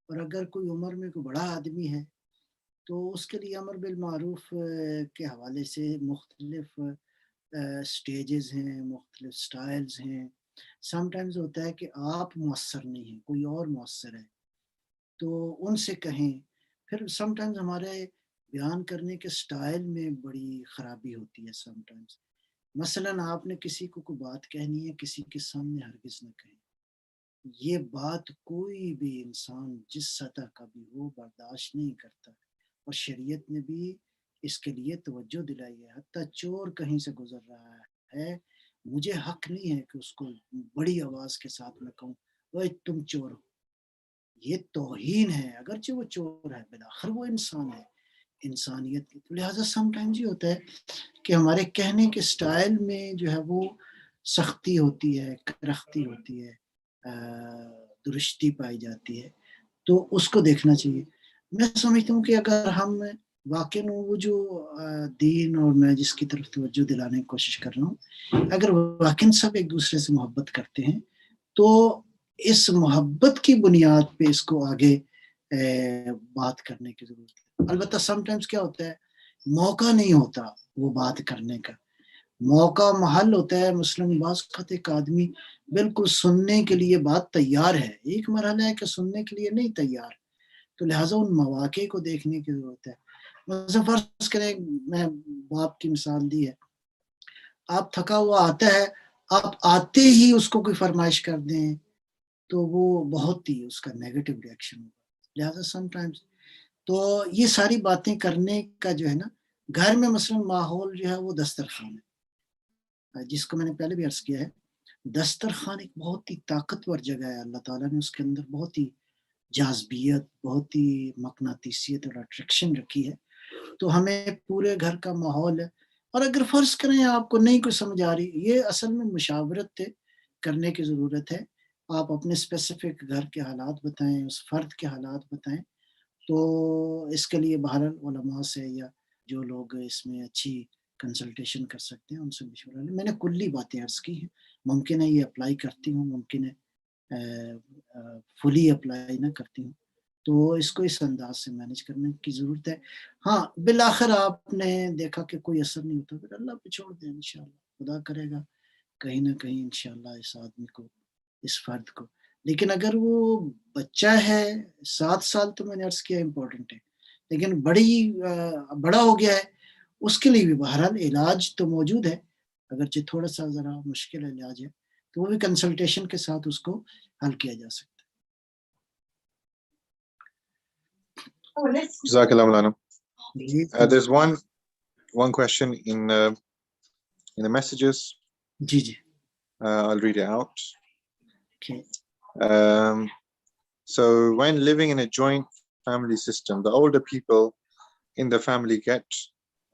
اور اگر کوئی عمر میں کوئی بڑا آدمی ہے تو اس کے لیے امر بالمعروف کے حوالے سے مختلف سٹیجز ہیں، مختلف سٹائلز ہیں. سم ٹائمز ہوتا ہے کہ آپ مؤثر نہیں ہیں، کوئی اور مؤثر ہے تو ان سے کہیں. پھر سم ٹائمز ہمارے بیان کرنے کے سٹائل میں بڑی خرابی ہوتی ہے. سم ٹائمز مثلاً آپ نے کسی کو کوئی بات کہنی ہے، کسی کے سامنے ہرگز نہ کہیں. یہ بات کوئی بھی انسان جس سطح کا بھی ہو برداشت نہیں کرتا، اور شریعت نے بھی اس کے لیے توجہ دلائی ہے. حتیٰ چور کہیں سے گزر رہا ہے، مجھے حق نہیں ہے کہ اس کو بڑی آواز کے ساتھ میں کہوں اوے تم چور ہو. یہ توہین ہے، اگرچہ وہ چور ہے، بالآخر وہ انسان ہے، انسانیت کی. لہٰذا سم ٹائمز یہ ہوتا ہے کہ ہمارے کہنے کے سٹائل میں جو ہے وہ سختی ہوتی ہے، کرختی ہوتی ہے، درستی پائی جاتی ہے. تو اس کو دیکھنا چاہیے. میں سمجھتا ہوں کہ اگر ہم واقع وہ جو دین اور میں جس کی طرف توجہ دلانے کی کوشش کر رہا ہوں، اگر واقع سب ایک دوسرے سے محبت کرتے ہیں تو اس محبت کی بنیاد پہ اس کو آگے بات کرنے کی ضرورت ہے. البتہ سم ٹائمز کیا ہوتا ہے، موقع نہیں ہوتا وہ بات کرنے کا. موقع محل ہوتا ہے. مثلاً بعض وقت ایک آدمی بالکل سننے کے لیے بات تیار ہے، ایک مرحلہ ہے کہ سننے کے لیے نہیں تیار، تو لہٰذا ان مواقع کو دیکھنے کی ضرورت ہے. مثلا فرض کریں، میں باپ کی مثال دی ہے، آپ تھکا ہوا آتا ہے، آپ آتے ہی اس کو کوئی فرمائش کر دیں تو وہ بہت ہی اس کا نیگیٹو ریئیکشن ہوگا. لہٰذا سم ٹائمز تو یہ ساری باتیں کرنے کا جو ہے نا، گھر میں مثلا ماحول جو ہے وہ دسترخوان ہے، جس کو میں نے پہلے بھی عرض کیا ہے. دسترخوان ایک بہت ہی طاقتور جگہ ہے. اللہ تعالیٰ نے اس کے اندر بہت ہی جاذبیت، بہت ہی مقناطیسیت اور اٹریکشن رکھی ہے. تو ہمیں پورے گھر کا ماحول ہے. اور اگر فرض کریں آپ کو نہیں کچھ سمجھ آ رہی، یہ اصل میں مشاورت کرنے کی ضرورت ہے. آپ اپنے اسپیسیفک گھر کے حالات بتائیں، اس فرد کے حالات بتائیں. تو اس کے لیے بہرحال علماء سے یا جو لوگ اس میں اچھی کنسلٹیشن کر سکتے ہیں ان سے مشورہ لیں. میں نے کلی باتیں عرض کی ہیں، ممکن ہے یہ اپلائی کرتی ہوں، ممکن ہے فلی اپلائی نہ کرتی ہوں. تو اس کو اس انداز سے مینج کرنے کی ضرورت ہے. ہاں بالآخر آپ نے دیکھا کہ کوئی اثر نہیں ہوتا، پھر اللہ پہ چھوڑ دیں، انشاءاللہ خدا کرے گا کہیں نہ کہیں انشاءاللہ اس آدمی کو، اس فرد کو. لیکن اگر وہ بچہ ہے 7 سال، تو میں نے عرض کیا امپورٹنٹ ہے، لیکن بڑا ہو گیا ہے، اس کے لیے بھی بہرحال علاج تو موجود ہے، اگرچہ تھوڑا سا ذرا مشکل علاج ہے، تو وہ بھی کنسلٹیشن کے ساتھ اس کو حل کیا جا سکتا ہے. Jazakallah Maulana. G There's one question in the messages. G G I'll read it out. okay. So when living in a joint family system, the older people in the family get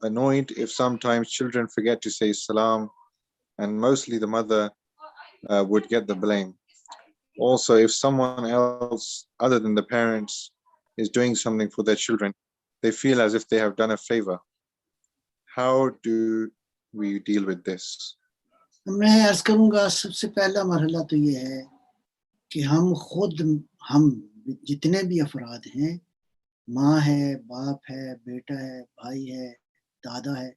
annoyed if sometimes children forget to say salam, and mostly the mother would get the blame. Also, if someone else other than the parents is doing something for their children, they feel as if they have done a favor. How do we deal with this? میں عرض کروں گا سب سے پہلا مرحلہ تو یہ ہے کہ ہم جتنے بھی افراد ہیں، ماں ہے، باپ ہے، بیٹا ہے، بھائی ہے، دادا ہے،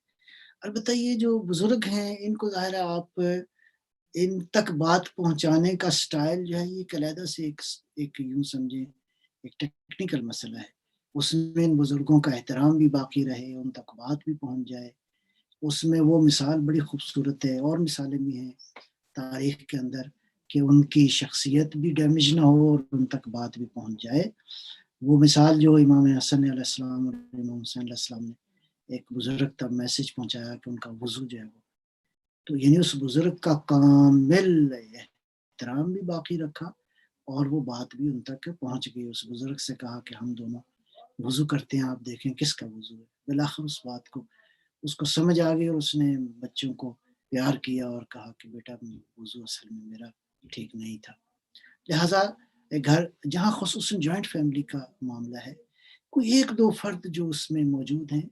البتہ یہ جو بزرگ ہیں ان کو ظاہر ہے آپ ان تک بات پہنچانے کا سٹائل جو ہے یہ علیحدہ سے ایک یوں سمجھیں ایک ٹیکنیکل مسئلہ ہے. اس میں ان بزرگوں کا احترام بھی باقی رہے، ان تک بات بھی پہنچ جائے. اس میں وہ مثال بڑی خوبصورت ہے، اور مثالیں بھی ہیں تاریخ کے اندر کہ ان کی شخصیت بھی ڈیمیج نہ ہو اور ان تک بات بھی پہنچ جائے. وہ مثال جو امام حسن علیہ السلام اور امام حسین علیہ السلام نے ایک بزرگ تک میسج پہنچایا کہ ان کا وضو جو ہے وہ، تو یعنی اس بزرگ کا کامل احترام بھی باقی رکھا اور وہ بات بھی ان تک پہنچ گئی. اس بزرگ سے کہا کہ ہم دونوں وضو کرتے ہیں آپ دیکھیں کس کا وضو ہے. بالآخر اس بات کو اس کو سمجھ آ گئی اور اس نے بچوں کو پیار کیا اور کہا کہ بیٹا وضو اصل میں میرا ٹھیک نہیں تھا. لہٰذا گھر جہاں خصوصاً جوائنٹ فیملی کا معاملہ ہے، کوئی ایک دو فرد جو اس میں موجود ہیں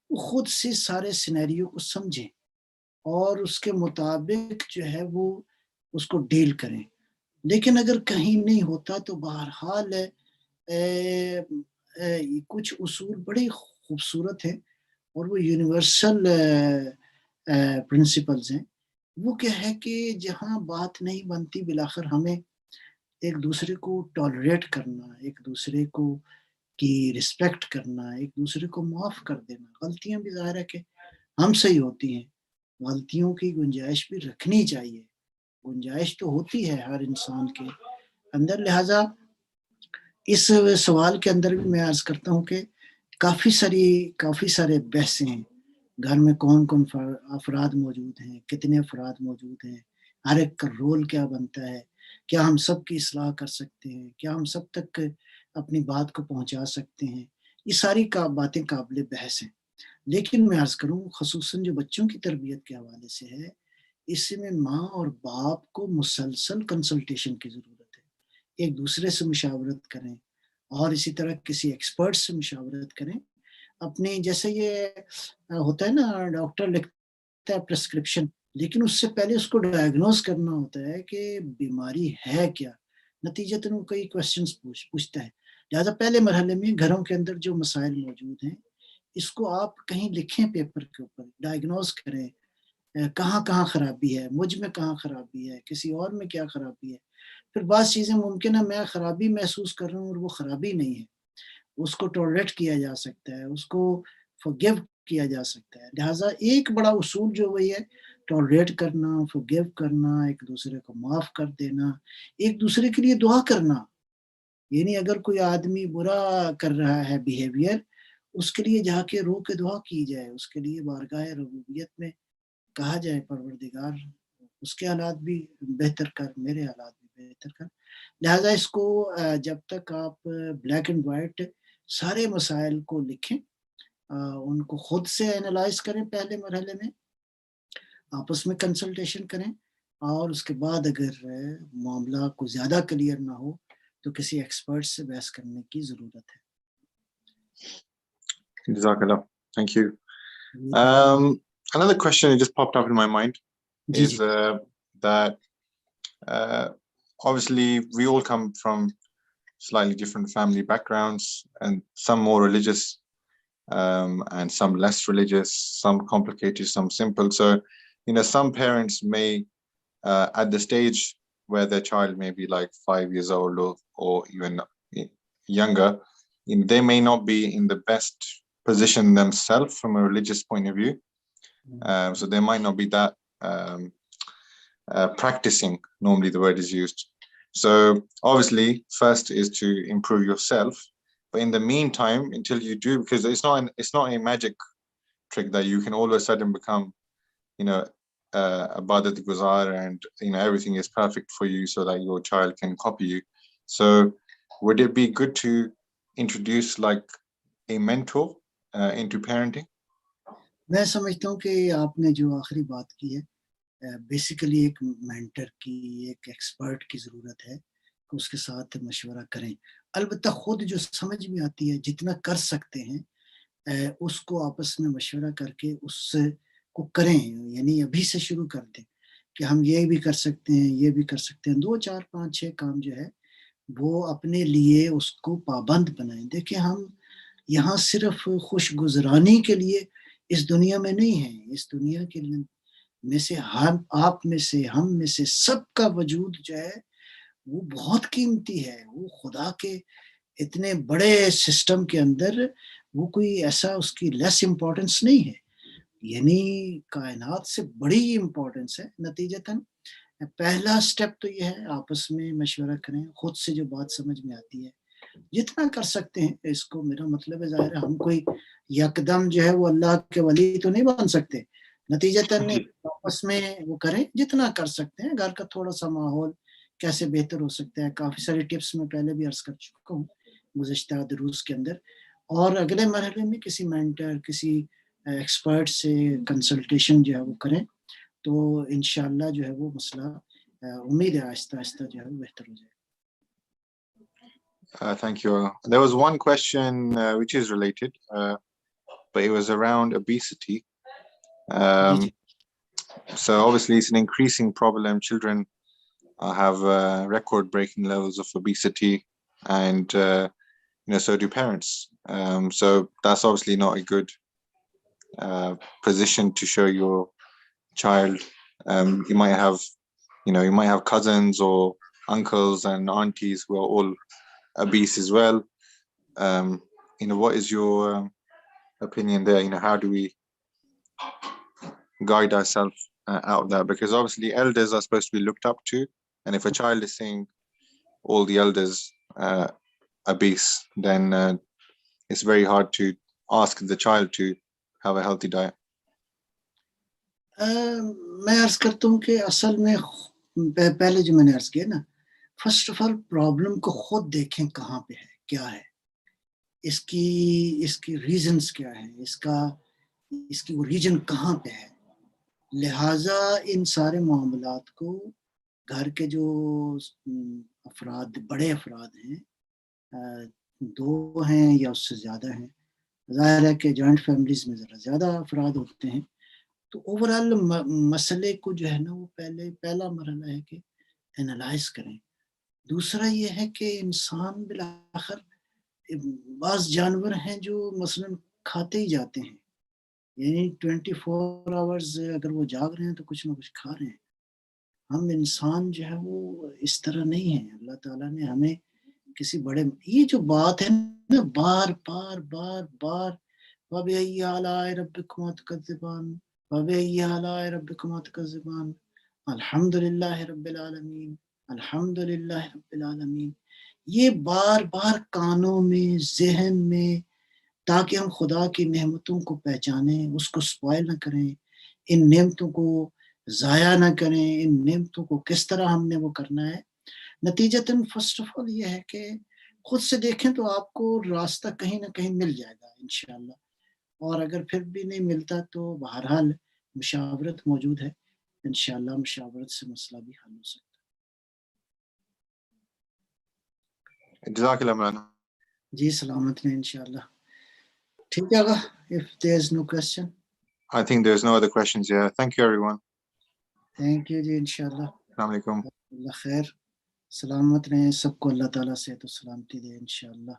وہ خود سے سارے سینیریو کو سمجھیں اور اس کے مطابق جو ہے وہ اس کو ڈیل کریں. لیکن اگر کہیں نہیں ہوتا تو بہرحال کچھ اصول بڑے خوبصورت ہیں اور وہ یونیورسل پرنسپلز ہیں. وہ کیا ہے کہ جہاں بات نہیں بنتی بالآخر ہمیں ایک دوسرے کو ٹالریٹ کرنا، ایک دوسرے کو کی رسپیکٹ کرنا، ایک دوسرے کو معاف کر دینا. غلطیاں بھی ظاہر ہے کہ ہم سے ہی ہوتی ہیں، غلطیوں کی گنجائش بھی رکھنی چاہیے. گنجائش تو ہوتی ہے ہر انسان کے اندر. لہٰذا اس سوال کے اندر بھی میں عرض کرتا ہوں کہ کافی سارے بحثیں ہیں. گھر میں کون کون افراد موجود ہیں، کتنے افراد موجود ہیں، ہر ایک کا رول کیا بنتا ہے، کیا ہم سب کی اصلاح کر سکتے ہیں، کیا ہم سب تک اپنی بات کو پہنچا سکتے ہیں. یہ ساری باتیں قابل بحث ہیں. لیکن میں عرض کروں خصوصاً جو بچوں کی تربیت کے حوالے سے ہے، اس میں ماں اور باپ کو مسلسل کنسلٹیشن کی ضرورت ہے. ایک دوسرے سے مشاورت کریں اور اسی طرح کسی ایکسپرٹ سے مشاورت کریں. اپنی جیسے یہ ہوتا ہے نا، ڈاکٹر لکھتا ہے پرسکرپشن، لیکن اس سے پہلے اس کو ڈائگنوز کرنا ہوتا ہے کہ بیماری ہے کیا. نتیجتاً وہ کئی کوشچنس پوچھتا ہے. لہٰذا پہلے مرحلے میں گھروں کے اندر جو مسائل موجود ہیں اس کو آپ کہیں لکھیں پیپر کے اوپر، ڈائگنوز کریں کہاں کہاں خرابی ہے، مجھ میں کہاں خرابی ہے، کسی اور میں کیا خرابی ہے. پھر بعض چیزیں ممکن ہے میں خرابی محسوس کر رہا ہوں اور وہ خرابی نہیں ہے، اس کو ٹالریٹ کیا جا سکتا ہے، اس کو forgive کیا جا سکتا ہے. لہٰذا ایک بڑا اصول جو وہی ہے ٹالریٹ کرنا، forgive کرنا، ایک دوسرے کو معاف کر دینا، ایک دوسرے کے لیے دعا کرنا. یعنی اگر کوئی آدمی برا کر رہا ہے بیہیویئر، اس کے لیے جا کے رو کے دعا کی جائے، اس کے لیے بارگاہ ربوبیت میں کہا جائے پروردگار اس کے حالات بھی بہتر کر، میرے حالات بھی بہتر کر. لہٰذا اس کو جب تک آپ بلیک اینڈ وائٹ سارے مسائل کو لکھیں، ان کو خود سے اینالائز کریں، پہلے مرحلے میں آپس میں کنسلٹیشن کریں، اور اس کے بعد اگر معاملہ کو زیادہ کلیئر نہ ہو تو کسی ایکسپرٹ سے بحث کرنے کی ضرورت ہے. Jazakallah. Thank you. Another question that just popped up in my mind is that obviously we all come from slightly different family backgrounds, and some more religious and some less religious, some complicated, some simple. So, some parents may at the stage where their child may be like 5 years old or even younger, they may not be in the best position themselves from a religious point of view. So they might not be that practicing, normally the word is used. So obviously first is to improve yourself, but in the meantime, until you do, because it's not a magic trick that you can all of a sudden become ibadat guzar and everything is perfect for you so that your child can copy you. So would it be good to introduce like a mentor into parenting? میں سمجھتا ہوں کہ آپ نے جو آخری بات کی ہے، بیسیکلی ایک مینٹر کی، ایک ایکسپرٹ کی ضرورت ہے کہ اس کے ساتھ مشورہ کریں. البتہ خود جو سمجھ میں آتی ہے جتنا کر سکتے ہیں اس کو آپس میں مشورہ کر کے اس کو کریں. یعنی ابھی سے شروع کر دیں کہ ہم یہ بھی کر سکتے ہیں، یہ بھی کر سکتے ہیں. 2 4 5 6 کام جو ہے وہ اپنے لیے اس کو پابند بنائیں. دیکھیں ہم یہاں صرف خوش گزرانی کے لیے اس دنیا میں نہیں ہیں. اس دنیا کے میں سے آپ میں سے، ہم میں سے سب کا وجود جو ہے وہ بہت قیمتی ہے. وہ خدا کے اتنے بڑے سسٹم کے اندر وہ کوئی ایسا اس کی لیس امپورٹنس نہیں ہے، یعنی کائنات سے بڑی امپورٹنس ہے. نتیجتاً پہلا سٹیپ تو یہ ہے آپس میں مشورہ کریں، خود سے جو بات سمجھ میں آتی ہے جتنا کر سکتے ہیں. اس کو میرا مطلب ہے ظاہر ہے ہم کوئی یکدم جو ہے وہ اللہ کے ولی تو نہیں بن سکتے. نتیجتاً آپس میں وہ کریں جتنا کر سکتے ہیں. گھر کا تھوڑا سا ماحول کیسے بہتر ہو سکتا ہے، کافی ساری ٹپس میں پہلے بھی عرض کر چکا ہوں گزشتہ دروس کے اندر. اور اگلے مرحلے میں کسی مینٹر کسی ایکسپرٹ سے کنسلٹیشن جو ہے وہ کریں تو انشاءاللہ جو ہے وہ مسئلہ امید ہے آہستہ آہستہ جو ہے وہ بہتر ہو جائے. Thank you. There was one question which is related, but it was around obesity. So obviously it's an increasing problem. Children have record-breaking levels of obesity, and so do parents. So that's obviously not a good position to show your child. You might have cousins or uncles and aunties who are all obese as well. What is your opinion there? How do we guide ourselves out of that? Because obviously elders are supposed to be looked up to, and if a child is seeing all the elders obese, then it's very hard to ask the child to have a healthy diet. میں عرض کرتا ہوں کہ اصل میں پہلے جو میں نے عرض کیا نا فرسٹ آف آل پرابلم کو خود دیکھیں کہاں پہ ہے کیا ہے اس کی ریزنز کیا ہے اس کی اوریجن کہاں پہ ہے لہٰذا ان سارے معاملات کو گھر کے جو افراد بڑے افراد ہیں 2 ہیں یا اس سے زیادہ ہیں ظاہر ہے کہ جوائنٹ فیملیز میں ذرا زیادہ افراد ہوتے ہیں تو اوور آل مسئلے کو جو ہے نا وہ پہلا مرحلہ ہے کہ انالائز کریں. دوسرا یہ ہے کہ انسان بالآخر بعض جانور ہیں جو مثلاً کھاتے ہی جاتے ہیں یعنی 24 آورز اگر وہ جاگ رہے ہیں تو کچھ نہ کچھ کھا رہے ہیں. ہم انسان جو ہے وہ اس طرح نہیں ہیں. اللہ تعالیٰ نے ہمیں کسی بڑے یہ جو بات ہے نا بار بار وَبِأَيِّ آلَاءِ رَبِّكُمَا تُكَذِّبَانِ وَبِأَيِّ آلَاءِ رَبِّكُمَا تُكَذِّبَانِ الحمدللہ رب العالمین الحمدللہ رب العالمین یہ بار کانوں میں ذہن میں تاکہ ہم خدا کی نعمتوں کو پہچانیں اس کو سپوائل نہ کریں ان نعمتوں کو ضائع نہ کریں ان نعمتوں کو کس طرح ہم نے وہ کرنا ہے. نتیجتاً فرسٹ آف آل یہ ہے کہ خود سے دیکھیں تو آپ کو راستہ کہیں نہ کہیں مل جائے گا انشاءاللہ اور اگر پھر بھی نہیں ملتا تو بہرحال مشاورت موجود ہے انشاءاللہ مشاورت سے مسئلہ بھی حل ہو سکتا ہے. جزاک اللہ مولانا. جی سلامت رہیں انشاءاللہ. ٹھیک ہے if there is no question. I think there's no other questions here. Thank you everyone. Thank you جی انشاءاللہ. السلام علیکم. اللہ خیر سلامت رہیں سب کو اللہ تعالیٰ صحت و سلامتی دے انشاءاللہ.